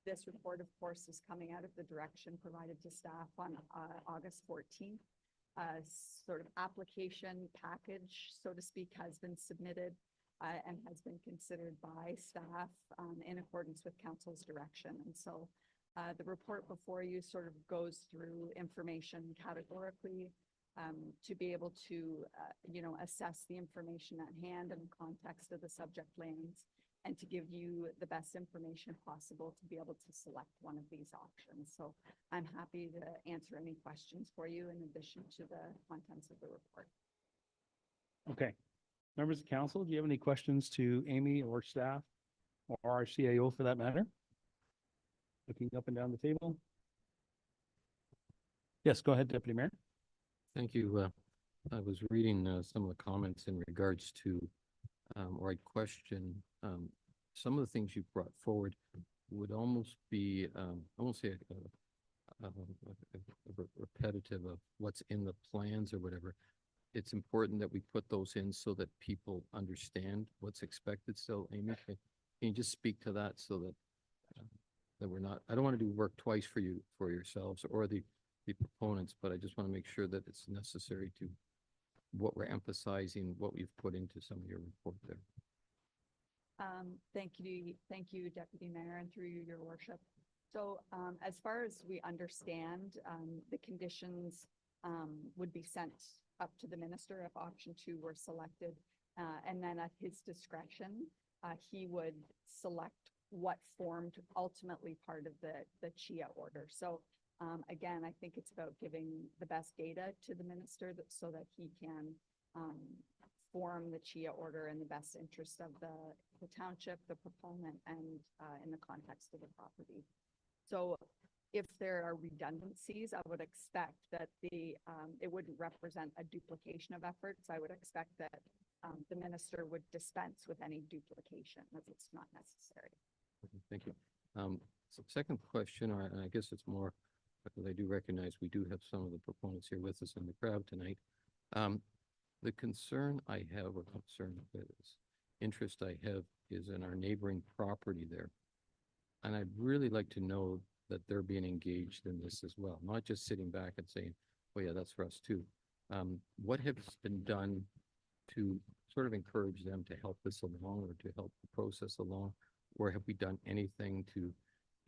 this report, of course, is coming out of the direction provided to staff on August 14th. Sort of application package, so to speak, has been submitted and has been considered by staff in accordance with council's direction. And so the report before you sort of goes through information categorically to be able to, assess the information at hand in the context of the subject lands, and to give you the best information possible to be able to select one of these options. So I'm happy to answer any questions for you in addition to the contents of the report. Okay. Members of council, do you have any questions to Amy or staff or our CAO for that matter? Looking up and down the table. Yes, go ahead, Deputy Mayor. Thank you. I was reading some of the comments in regards to, or I question, some of the things you brought forward would almost be, I won't say repetitive of what's in the plans or whatever. It's important that we put those in so that people understand what's expected. So Amy, can you just speak to that so that that we're not, I don't want to do work twice for you, for yourselves or the proponents, but I just want to make sure that it's necessary to what we're emphasizing, what we've put into some of your report there. Thank you, Deputy Mayor, and through you, Your Worship. So as far as we understand, the conditions would be sent up to the minister if option 2 were selected. And then at his discretion, he would select what formed ultimately part of the CHIA order. So again, I think it's about giving the best data to the minister so that he can form the CHIA order in the best interest of the township, the proponent, and in the context of the property. So if there are redundancies, I would expect that it wouldn't represent a duplication of efforts. I would expect that the minister would dispense with any duplication as it's not necessary. Okay, thank you. So second question, or I guess it's more, because I do recognize we do have some of the proponents here with us in the crowd tonight. The concern I have, or concern is, interest I have is in our neighboring property there. And I'd really like to know that they're being engaged in this as well, not just sitting back and saying, oh yeah, that's for us too. What has been done to sort of encourage them to help this along or to help the process along? Or have we done anything to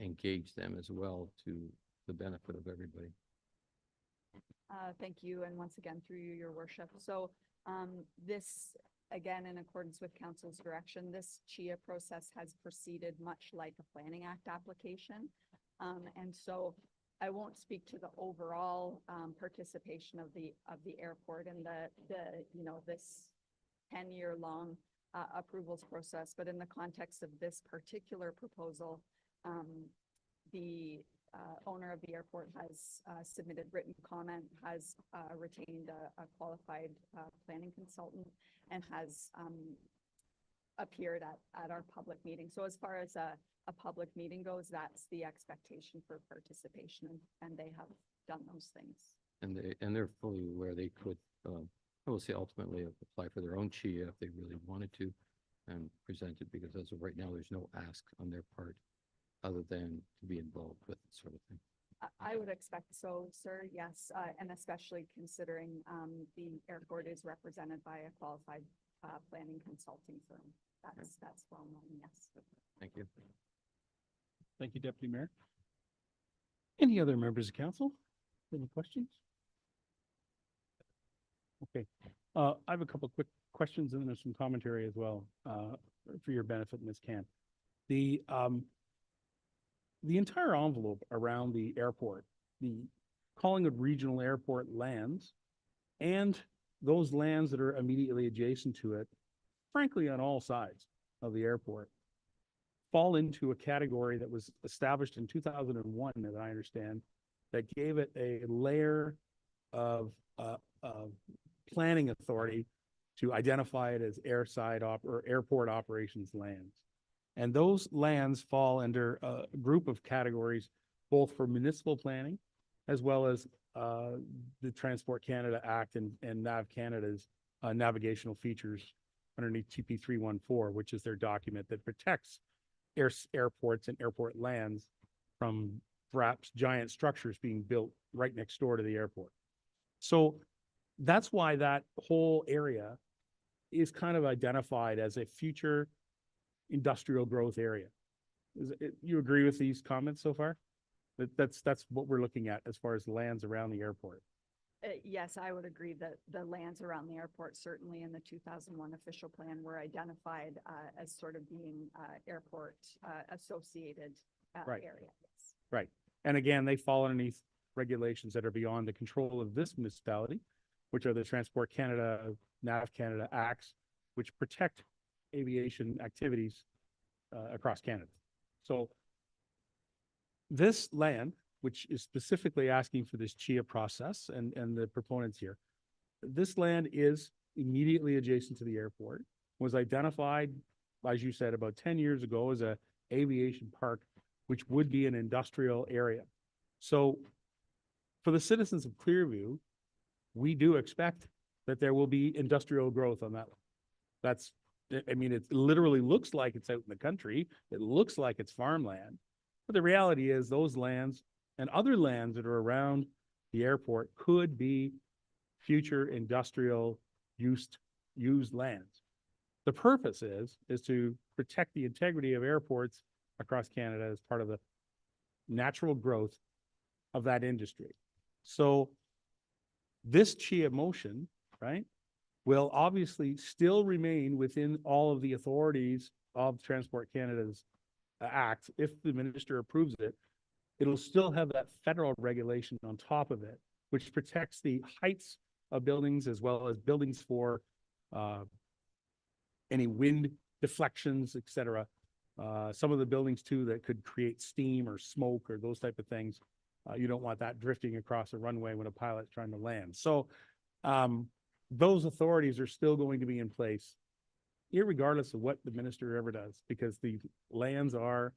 engage them as well to the benefit of everybody? Thank you, and once again, through you, your worship. So this, again, in accordance with council's direction, this CHIA process has proceeded much like a Planning Act application. And so I won't speak to the overall participation of the airport and this 10-year long approvals process, but in the context of this particular proposal, the owner of the airport has submitted written comment, has retained a qualified planning consultant, and has appeared at our public meeting. So as far as a public meeting goes, that's the expectation for participation, and they have done those things. And they're fully aware they could, I will say ultimately apply for their own CHIA if they really wanted to and present it, because as of right now, there's no ask on their part other than to be involved with this sort of thing. I would expect so, sir, yes, and especially considering the airport is represented by a qualified planning consulting firm. That's well known, yes. Thank you. Thank you, Deputy Mayor. Any other members of council? Any questions? Okay, I have a couple of quick questions and then there's some commentary as well for your benefit, Ms. Can. The entire envelope around the airport, the Collingwood Regional Airport lands, and those lands that are immediately adjacent to it, frankly, on all sides of the airport, fall into a category that was established in 2001, as I understand, that gave it a layer of planning authority to identify it as airside or airport operations lands. And those lands fall under a group of categories, both for municipal planning, as well as the Transport Canada Act and Nav Canada's navigational features underneath TP 314, which is their document that protects airports and airport lands from perhaps giant structures being built right next door to the airport. So that's why that whole area is kind of identified as a future industrial growth area. You agree with these comments so far? That's what we're looking at as far as lands around the airport. Yes, I would agree that the lands around the airport, certainly in the 2001 official plan, were identified as sort of being airport associated Right. area. Yes. Right. And again, they fall underneath regulations that are beyond the control of this municipality, which are the Transport Canada, Nav Canada Acts, which protect aviation activities across Canada. So this land, which is specifically asking for this CHIA process and the proponents here, this land is immediately adjacent to the airport, was identified, as you said, about 10 years ago as a aviation park, which would be an industrial area. So for the citizens of Clearview, we do expect that there will be industrial growth on that one. That's, I mean, it literally looks like it's out in the country. It looks like it's farmland. But the reality is those lands and other lands that are around the airport could be future industrial used lands. The purpose is to protect the integrity of airports across Canada as part of the natural growth of that industry. So this CHIA motion, right, will obviously still remain within all of the authorities of Transport Canada's Act. If the minister approves it, it'll still have that federal regulation on top of it, which protects the heights of buildings as well as buildings for any wind deflections, et cetera. Some of the buildings too that could create steam or smoke or those type of things. You don't want that drifting across a runway when a pilot's trying to land. So those authorities are still going to be in place, irregardless of what the minister ever does, because the lands are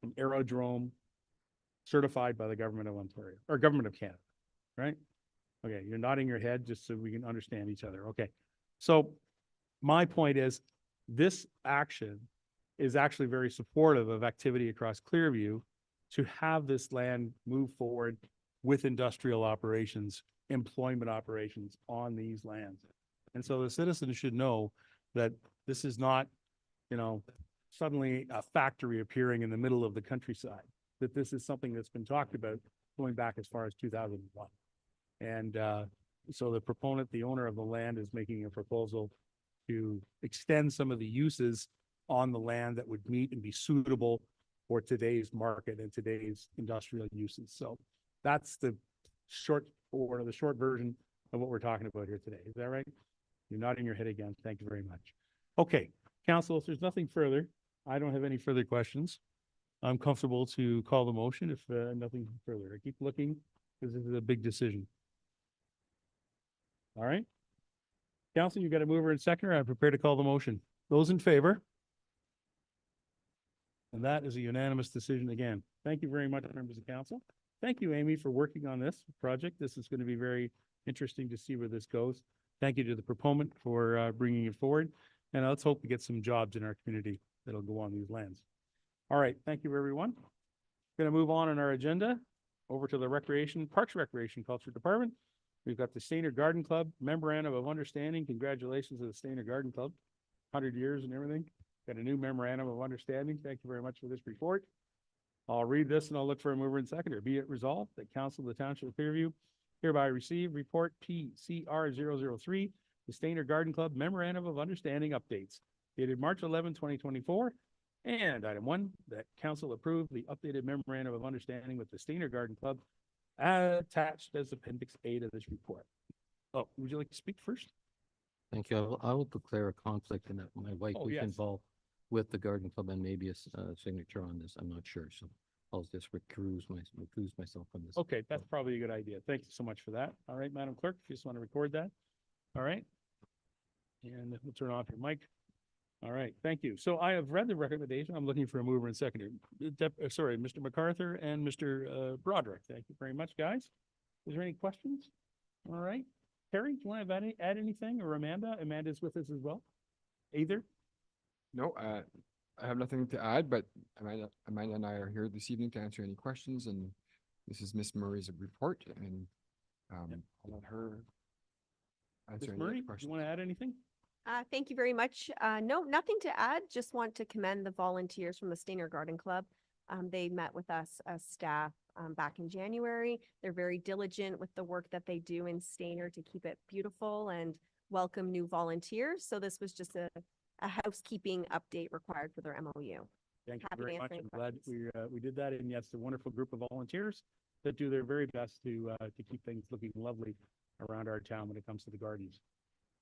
an aerodrome certified by the government of Ontario or government of Canada, right? Okay, you're nodding your head just so we can understand each other. Okay, so my point is this action is actually very supportive of activity across Clearview to have this land move forward with industrial operations, employment operations on these lands. And so the citizens should know that this is not, you know, suddenly a factory appearing in the middle of the countryside, that this is something that's been talked about going back as far as 2001. And so the proponent, the owner of the land, is making a proposal to extend some of the uses on the land that would meet and be suitable for today's market and today's industrial uses. So that's the short version of what we're talking about here today. Is that right? You're nodding your head again. Thank you very much. Okay, council, if there's nothing further, I don't have any further questions. I'm comfortable to call the motion if nothing further. I keep looking because this is a big decision. All right. Council, you got a mover and seconder. I'm prepared to call the motion. Those in favor? And that is a unanimous decision again. Thank you very much, members of council. Thank you, Amy, for working on this project. This is going to be very interesting to see where this goes. Thank you to the proponent for bringing it forward. And let's hope we get some jobs in our community that'll go on these lands. All right. Thank you, everyone. Going to move on in our agenda over to the Parks Recreation Culture Department. We've got the Stainer Garden Club Memorandum of Understanding. Congratulations to the Stainer Garden Club. 100 years and everything. Got a new memorandum of understanding. Thank you very much for this report. I'll read this and I'll look for a mover and seconder. Be it resolved that Council of the Township of Clearview hereby receive report PCR 003, the Stainer Garden Club Memorandum of Understanding updates dated March 11, 2024. And item 1, that council approve the updated memorandum of understanding with the Stainer Garden Club attached as Appendix A to this report. Oh, would you like to speak first? Thank you. I will declare a conflict in that my wife Oh, is yes. involved with the garden club and maybe a signature on this. I'm not sure. So I'll just recuse myself from this. Okay, that's probably a good idea. Thank you so much for that. All right, Madam Clerk, if you just want to record that. All right. And we'll turn off your mic. All right, thank you. So I have read the recommendation. I'm looking for a mover and seconder. Sorry, Mr. MacArthur and Mr. Broderick. Thank you very much, guys. Is there any questions? All right. Terry, do you want to add anything, or Amanda? Amanda's with us as well. Either? No, I have nothing to add, but Amanda and I are here this evening to answer any questions, and this is Miss Murray's report, and I'll let her answer Ms. any Murray, do questions. you want to add anything? Thank you very much. No, nothing to add. Just want to commend the volunteers from the Stainer Garden Club. They met with us as staff back in January. They're very diligent with the work that they do in Stainer to keep it beautiful and welcome new volunteers. So this was just a housekeeping update required for their MOU. Thank you Happy to very answer much. any I'm glad questions. we did that. And yes, a wonderful group of volunteers that do their very best to keep things looking lovely around our town when it comes to the gardens.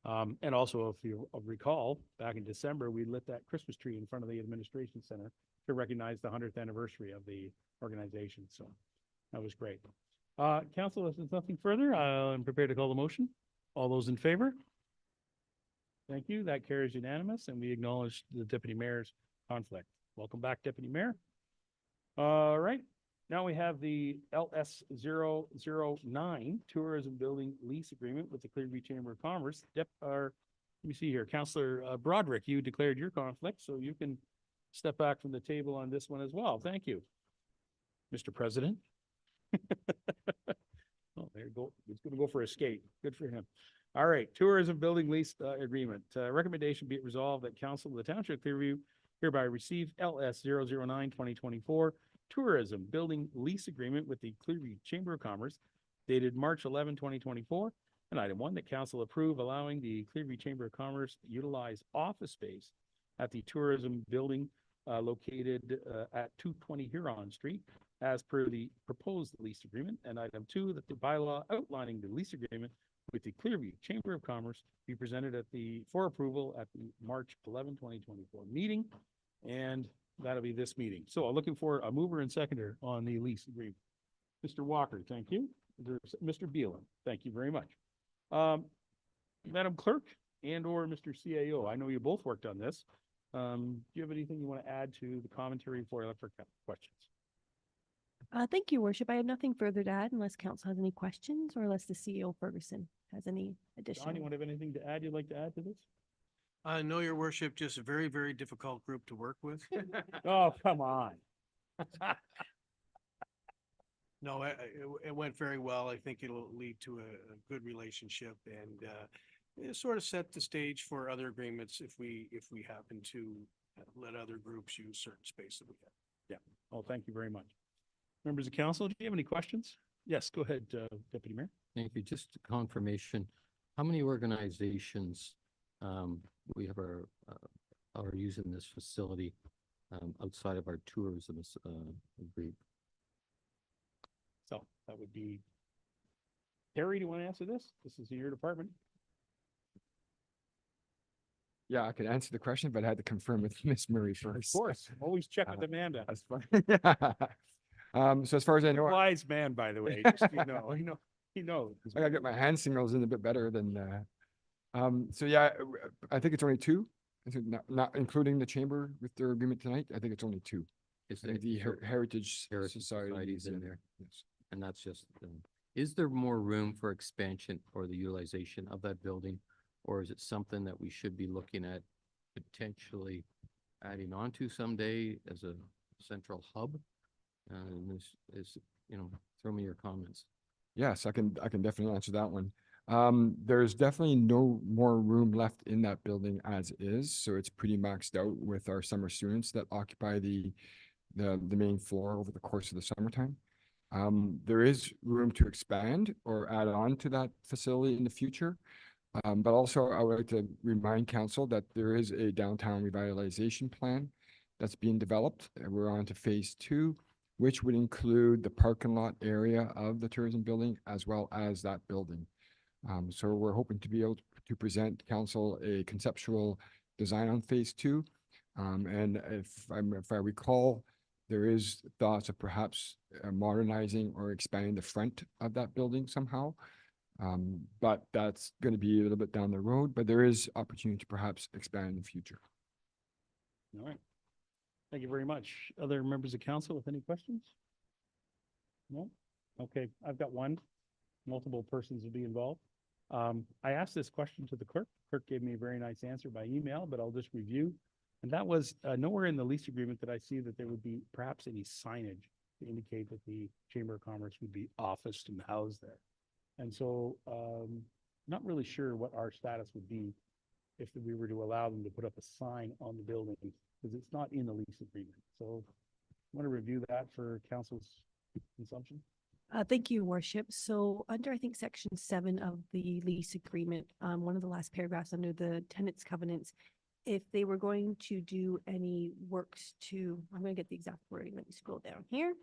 And also, if you recall, back in December, we lit that Christmas tree in front of the administration center to recognize the 100th anniversary of the organization. So that was great. Council, if there's nothing further, I'm prepared to call the motion. All those in favor? Thank you. That carries unanimous, and we acknowledge the Deputy Mayor's conflict. Welcome back, Deputy Mayor. All right. Now we have the LS 009 Tourism Building Lease Agreement with the Clearview Chamber of Commerce. Let me see here. Councillor Broderick, you declared your conflict, so you can step back from the table on this one as well. Thank you, Mr. President. Oh, there you go. He's going to go for a skate. Good for him. All right. Tourism Building Lease Agreement. Recommendation be it resolved that Council of the Township of Clearview hereby receive LS 009 2024 Tourism Building Lease Agreement with the Clearview Chamber of Commerce dated March 11, 2024. And item 1, that council approve allowing the Clearview Chamber of Commerce utilize office space at the tourism building located at 220 Huron Street as per the proposed lease agreement. And item 2, that the bylaw outlining the lease agreement with the Clearview Chamber of Commerce be presented for approval at the March 11, 2024 meeting. And that'll be this meeting. So I'm looking for a mover and seconder on the lease agreement. Mr. Walker, thank you. Mr. Beelan, thank you very much. Madam Clerk and or Mr. CAO, I know you both worked on this. Do you have anything you want to add to the commentary before I look for questions? Thank you, Worship. I have nothing further to add unless council has any questions or unless the CEO Ferguson has any additional. John, you want to have anything to add you'd like to add to this? No, your worship, just a very, very difficult group to work with. Oh, come on. No, it went very well. I think it'll lead to a good relationship and it sort of set the stage for other agreements if we happen to let other groups use certain space that we have. Yeah. Oh, thank you very much. Members of council, do you have any questions? Yes, go ahead, Deputy Mayor. Thank you. Just a confirmation, how many organizations we have are using this facility outside of our tourism group? So that would be, Terry, do you want to answer this? This is your department. Yeah, I could answer the question, but I had to confirm with Miss Murray first. Of course, always check with Amanda. That's fine. Yeah. So as far as I know, Wise man, by the way, just, he knows. I gotta get my hand signals in a bit better than, so yeah, I think it's only two. I think not including the chamber with their agreement tonight. I think it's only two. Is I think the Heritage Society Societies is in in there? there. Yes. And that's just, is there more room for expansion or the utilization of that building? Or is it something that we should be looking at potentially adding on to someday as a central hub? And this is, throw me your comments. Yes, I can definitely answer that one. There's definitely no more room left in that building as is, so it's pretty maxed out with our summer students that occupy the main floor over the course of the summertime. There is room to expand or add on to that facility in the future. But also I would like to remind council that there is a downtown revitalization plan that's being developed. And we're on to phase 2, which would include the parking lot area of the tourism building as well as that building. So we're hoping to be able to present council a conceptual design on phase 2. And if I recall, there is thoughts of perhaps modernizing or expanding the front of that building somehow. But that's going to be a little bit down the road, but there is opportunity to perhaps expand in the future. All right. Thank you very much. Other members of council with any questions? No? Okay, I've got one. Multiple persons will be involved. I asked this question to the clerk. Clerk gave me a very nice answer by email, but I'll just review. And that was nowhere in the lease agreement that I see that there would be perhaps any signage to indicate that the Chamber of Commerce would be officed and housed there. And so, not really sure what our status would be if we were to allow them to put up a sign on the building, because it's not in the lease agreement. So I want to review that for council's consumption. Thank you, Worship. So under, I think, section 7 of the lease agreement, one of the last paragraphs under the tenants covenants, if they were going to do any works to, I'm going to get the exact wording, let me scroll down here.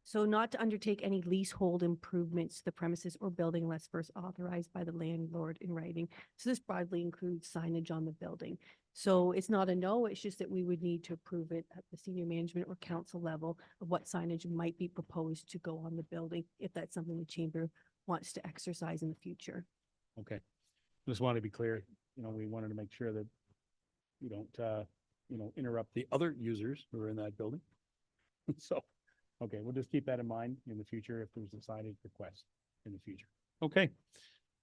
So not to undertake any leasehold improvements to the premises or building unless first authorized by the landlord in writing. So this broadly includes signage on the building. So it's not a no, it's just that we would need to approve it at the senior management or council level of what signage might be proposed to go on the building, if that's something the chamber wants to exercise in the future. Okay. Just want to be clear, we wanted to make sure that we don't, interrupt the other users who are in that building. So, okay, we'll just keep that in mind in the future if there's a signage request in the future. Okay.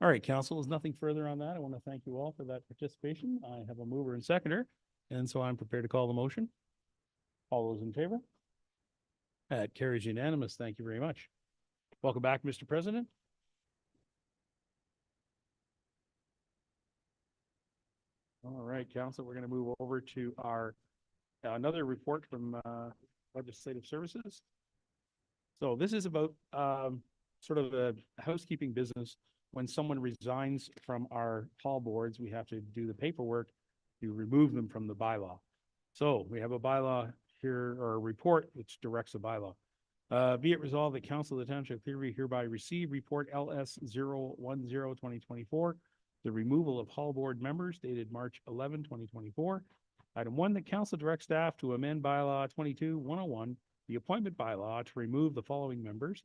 All right, council, is nothing further on that. I want to thank you all for that participation. I have a mover and seconder, and so I'm prepared to call the motion. All those in favor? That carries unanimous. Thank you very much. Welcome back, Mr. President. All right, council, we're going to move over to our another report from Legislative Services. So this is about sort of a housekeeping business. When someone resigns from our hall boards, we have to do the paperwork to remove them from the bylaw. So we have a bylaw here, or a report which directs the bylaw. Be it resolved that Council of the Township of Clearview hereby receive report LS 010-2024, the removal of hall board members dated March 11, 2024. Item 1, that council directs staff to amend bylaw 22-101, the appointment bylaw, to remove the following members.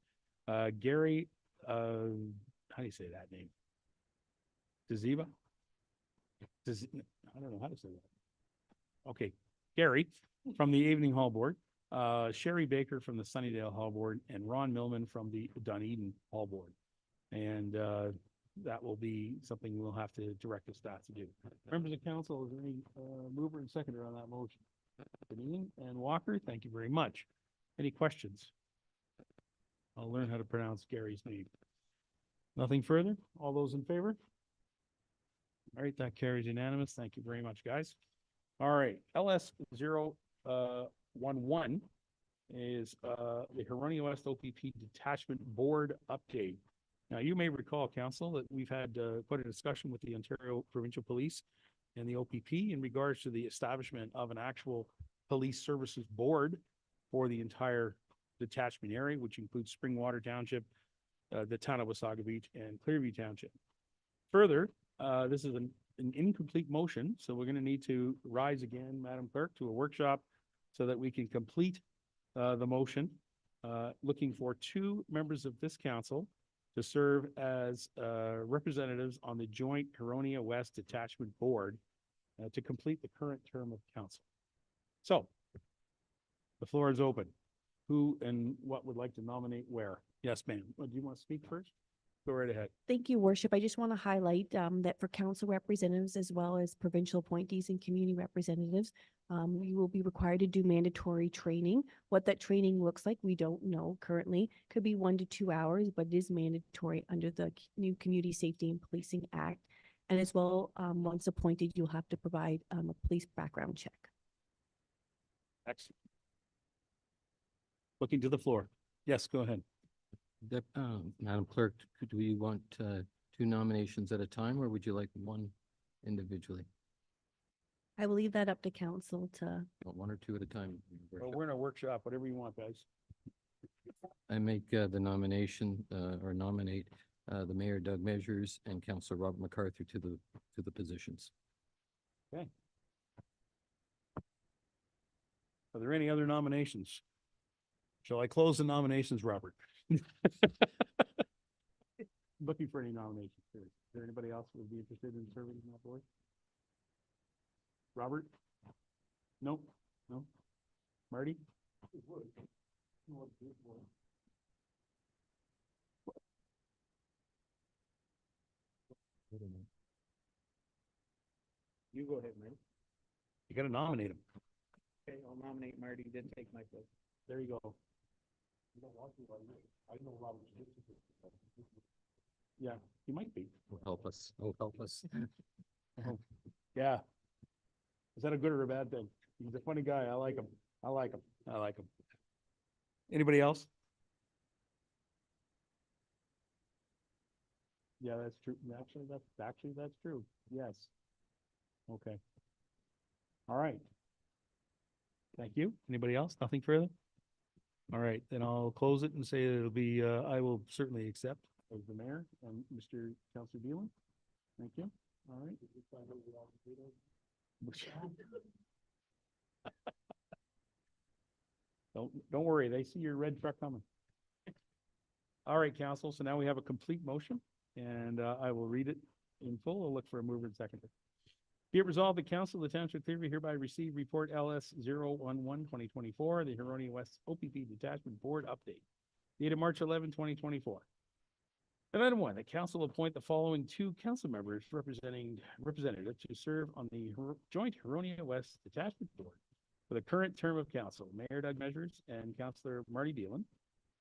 Gary, how do you say that name? Daziva? I don't know how to say that. Okay, Gary from the Evening Hall Board, Sherry Baker from the Sunnydale Hall Board, and Ron Millman from the Dunedin Hall Board. And that will be something we'll have to direct the staff to do. Members of council, is there any mover and seconder on that motion? Deneen and Walker, thank you very much. Any questions? I'll learn how to pronounce Gary's name. Nothing further? All those in favor? All right, that carries unanimous. Thank you very much, guys. All right, LS 011 is the Huronia West OPP Detachment Board update. Now, you may recall, council, that we've had quite a discussion with the Ontario Provincial Police and the OPP in regards to the establishment of an actual police services board for the entire detachment area, which includes Springwater Township, the town of Wasaga Beach, and Clearview Township. Further, this is an incomplete motion, so we're going to need to rise again, Madam Clerk, to a workshop so that we can complete the motion, looking for 2 members of this council to serve as representatives on the joint Huronia West Detachment Board to complete the current term of council. So, the floor is open. Who and what would like to nominate where? Yes, ma'am. Do you want to speak first? Go right ahead. Thank you, Worship. I just want to highlight that for council representatives as well as provincial appointees and community representatives, you will be required to do mandatory training. What that training looks like, we don't know currently. Could be 1 to 2 hours, but it is mandatory under the new Community Safety and Policing Act. And as well, once appointed, you'll have to provide a police background check. Excellent. Looking to the floor. Yes, go ahead. Madam Clerk, do we want 2 nominations at a time, or would you like one individually? I will leave that up to council to. 1 or 2 at a time? Your Well, worship? we're in a workshop, whatever you want, guys. I make the nomination or nominate the Mayor Doug Measures and Councillor Robert MacArthur to the positions. Okay. Are there any other nominations? Shall I close the nominations, Robert? Looking for any nominations. Is there anybody else who would be interested in serving on that board? Robert? Nope. No. Marty? You go ahead, Marty. You gotta nominate him. Okay, I'll nominate Marty, then take my place. There you go. Yeah, he might be. Will help us. Oh, help us. Yeah. Is that a good or a bad thing? He's a funny guy. I like him. I like him. I like him. Anybody else? Yeah, that's true. Actually, that's true. Yes. Okay. All right. Thank you. Anybody else? Nothing further? All right, then I'll close it and say that it'll be, I will certainly accept as the mayor and Mr. Councilor Beelan. Thank you. All right. Don't worry, they see your red truck coming. All right, council, so now we have a complete motion, and I will read it in full. I'll look for a mover and seconder. Be it resolved, the council of the township of Clearview hereby receive report LS 011-2024, the Huronia West OPP Detachment Board update, dated March 11, 2024. And item 1, the council appoint the following 2 council members representative to serve on the joint Huronia West Detachment Board for the current term of council, Mayor Doug Measures and Councillor Marty Beelan,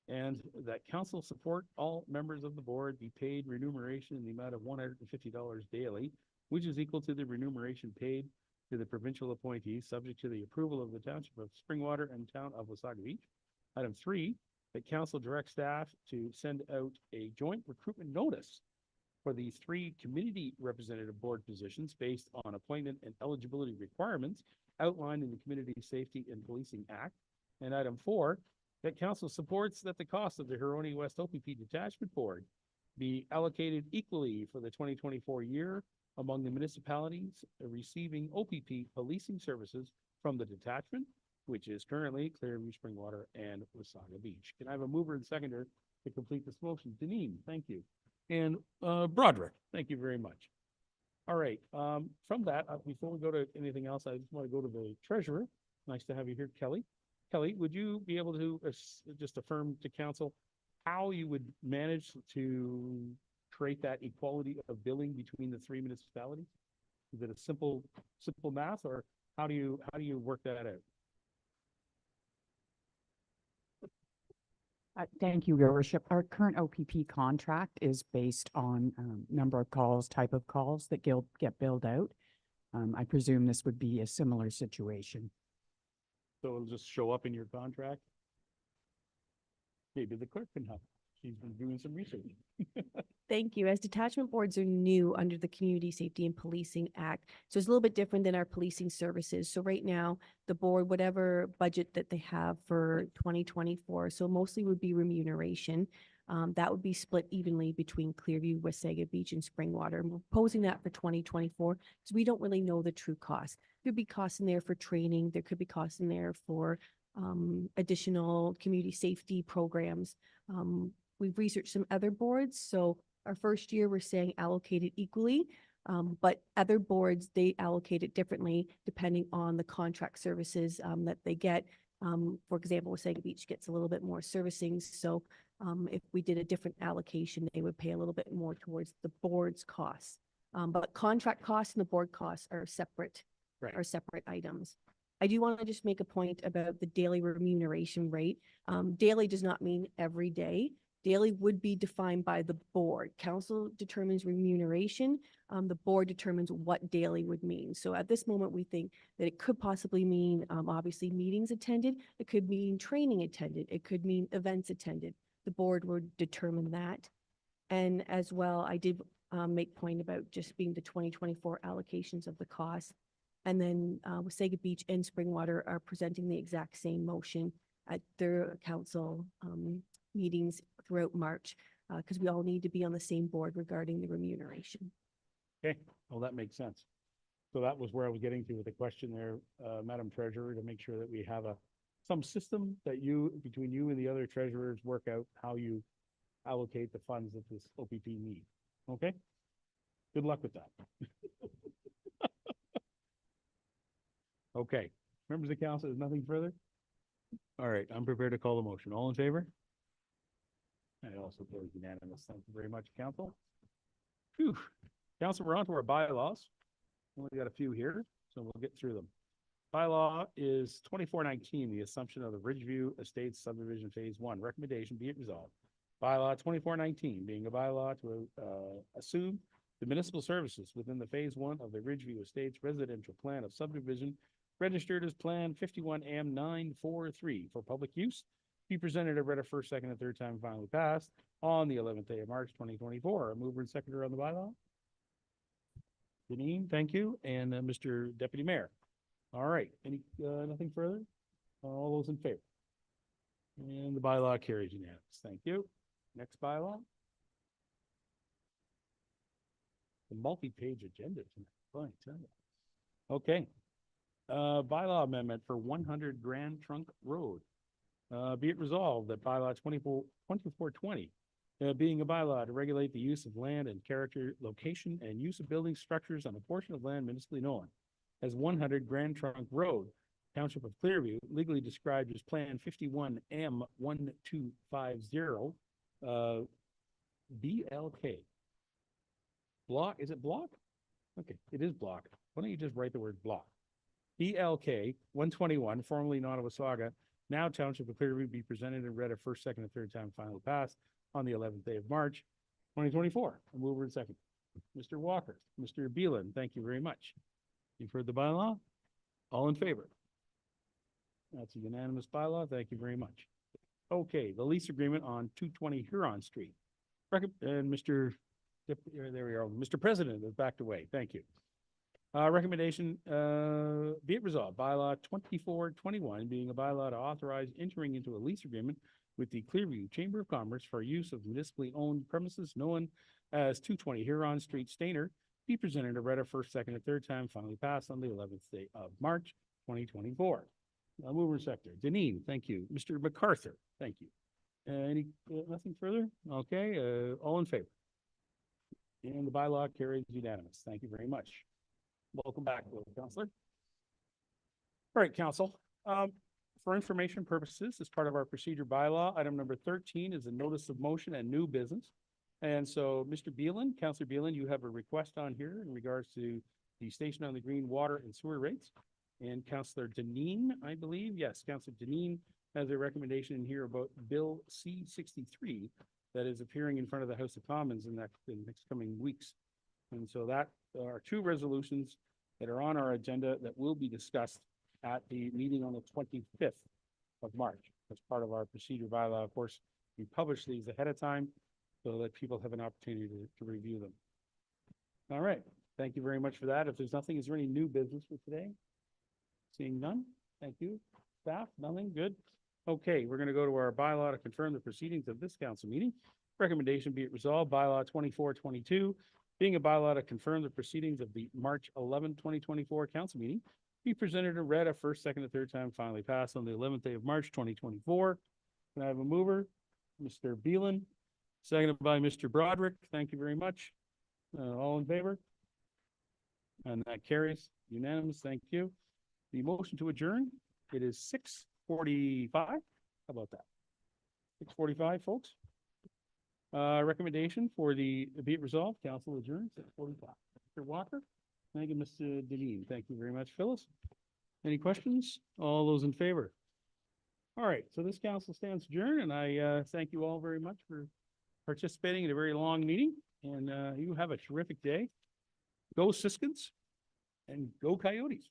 and that council support all members of the board be paid remuneration in the amount of $150 daily, which is equal to the remuneration paid to the provincial appointees, subject to the approval of the Township of Springwater and Town of Wasaga Beach. Item 3, that council direct staff to send out a joint recruitment notice for the 3 community representative board positions based on appointment and eligibility requirements outlined in the Community Safety and Policing Act. And item 4, that council supports that the cost of the Huronia West OPP Detachment Board be allocated equally for the 2024 year among the municipalities receiving OPP policing services from the detachment, which is currently Clearview, Springwater, and Wasaga Beach. Can I have a mover and seconder to complete this motion? Deneen, thank you. And Broderick, thank you very much. All right, from that, before we go to anything else, I just want to go to the treasurer. Nice to have you here, Kelly. Kelly, would you be able to just affirm to council how you would manage to create that equality of billing between the three municipalities? Is it a simple math, or how do you work that out? Thank you, Your Worship. Our current OPP contract is based on number of calls, type of calls that get billed out. I presume this would be a similar situation. So it'll just show up in your contract? Maybe the clerk can help. She's been doing some research. Thank you. As detachment boards are new under the Community Safety and Policing Act, so it's a little bit different than our policing services. So right now, the board, whatever budget that they have for 2024, so mostly would be remuneration. That would be split evenly between Clearview, Wasaga Beach, and Springwater. And we're proposing that for 2024, so we don't really know the true cost. There could be costs in there for training. There could be costs in there for additional community safety programs. We've researched some other boards, so our first year, we're saying allocated equally, but other boards, they allocate it differently depending on the contract services that they get. For example, Wasaga Beach gets a little bit more servicing, so if we did a different allocation, they would pay a little bit more towards the board's costs. But contract costs and the board costs are separate, are separate items. I do want to just make a point about the daily remuneration rate. Daily does not mean every day. Daily would be defined by the board. Council determines remuneration. The board determines what daily would mean. So at this moment, we think that it could possibly mean, obviously, meetings attended. It could mean training attended. It could mean events attended. The board would determine that. And as well, I did make point about just being the 2024 allocations of the cost. And then Wasaga Beach and Springwater are presenting the exact same motion at their council meetings throughout March, because we all need to be on the same board regarding the remuneration. Okay, well, that makes sense. So that was where I was getting to with the question there, Madam Treasurer, to make sure that we have some system that between you and the other treasurers, work out how you allocate the funds that this OPP needs. Okay? Good luck with that. Okay, members of the council, there's nothing further? All right, I'm prepared to call the motion. All in favor? I also vote unanimous. Thank you very much, council. Phew. Council, we're on to our bylaws. Only got a few here, so we'll get through them. Bylaw is 2419, the assumption of the Ridgeview Estates subdivision phase 1. Recommendation, be it resolved. Bylaw 2419 being a bylaw to assume the municipal services within the phase 1 of the Ridgeview Estates residential plan of subdivision registered as Plan 51M943 for public use. Be presented and read a first, second, and third time, finally passed on the 11th day of March 2024. A mover and seconder on the bylaw. Janine, thank you, and Mr. Deputy Mayor. All right, nothing further? All those in favor? And the bylaw carries unanimous. Thank you. Next bylaw. The multi-page agenda tonight. Fine, tell you. Okay. Bylaw amendment for 100 Grand Trunk Road. Be it resolved that bylaw 2420, being a bylaw to regulate the use of land and character, location, and use of building structures on a portion of land municipally known as 100 Grand Trunk Road, Township of Clearview, legally described as Plan 51M1250, BLK. Block, is it block? Okay, it is block. Why don't you just write the word block? BLK 121, formerly Nottawasaga, now Township of Clearview, be presented and read a first, second, and third time, final pass on the 11th day of March 2024. A mover and second. Mr. Walker, Mr. Beelan, thank you very much. You've heard the bylaw? All in favor? That's a unanimous bylaw. Thank you very much. Okay, the lease agreement on 220 Huron Street. And Mr. There we are. Mr. President is backed away. Thank you. Recommendation, be it resolved, bylaw 2421 being a bylaw to authorize entering into a lease agreement with the Clearview Chamber of Commerce for use of municipally owned premises known as 220 Huron Street, Stainer, be presented and read a first, second, and third time, finally passed on the 11th day of March 2024. Mover sector. Deneen, thank you. Mr. MacArthur, thank you. Nothing further? Okay, all in favor? And the bylaw carries unanimous. Thank you very much. Welcome back, Councillor. All right, Council. For information purposes, as part of our procedure bylaw, item number 13 is a notice of motion and new business. And so, Mr. Beelan, Councillor Beelan, you have a request on here in regards to the Station on the Green water and sewer rates. And Councillor Deneen, I believe, yes, Councillor Deneen has a recommendation in here about Bill C-63 that is appearing in front of the House of Commons in the next coming weeks. And so that are two resolutions that are on our agenda that will be discussed at the meeting on the 25th of March. As part of our procedure bylaw, of course, we publish these ahead of time so that people have an opportunity to review them. All right, thank you very much for that. If there's nothing, is there any new business for today? Seeing none, thank you. Staff, nothing, good. Okay, we're gonna go to our bylaw to confirm the proceedings of this council meeting. Recommendation be it resolved, bylaw 2422, being a bylaw to confirm the proceedings of the March 11, 2024 council meeting, be presented and read a first, second, and third time, finally passed on the 11th day of March, 2024. Can I have a mover? Mr. Beelan, seconded by Mr. Broderick. Thank you very much. All in favor? And that carries unanimous. Thank you. The motion to adjourn, it is 6:45. How about that? 6:45, folks. Recommendation for the be it resolved, council adjourned 6:45. Mr. Walker, thank you, Mr. Deneen. Thank you very much, Phyllis. Any questions? All those in favor? All right, so this council stands adjourned, and I thank you all very much for participating in a very long meeting, and you have a terrific day. Go Siskins and go Coyotes.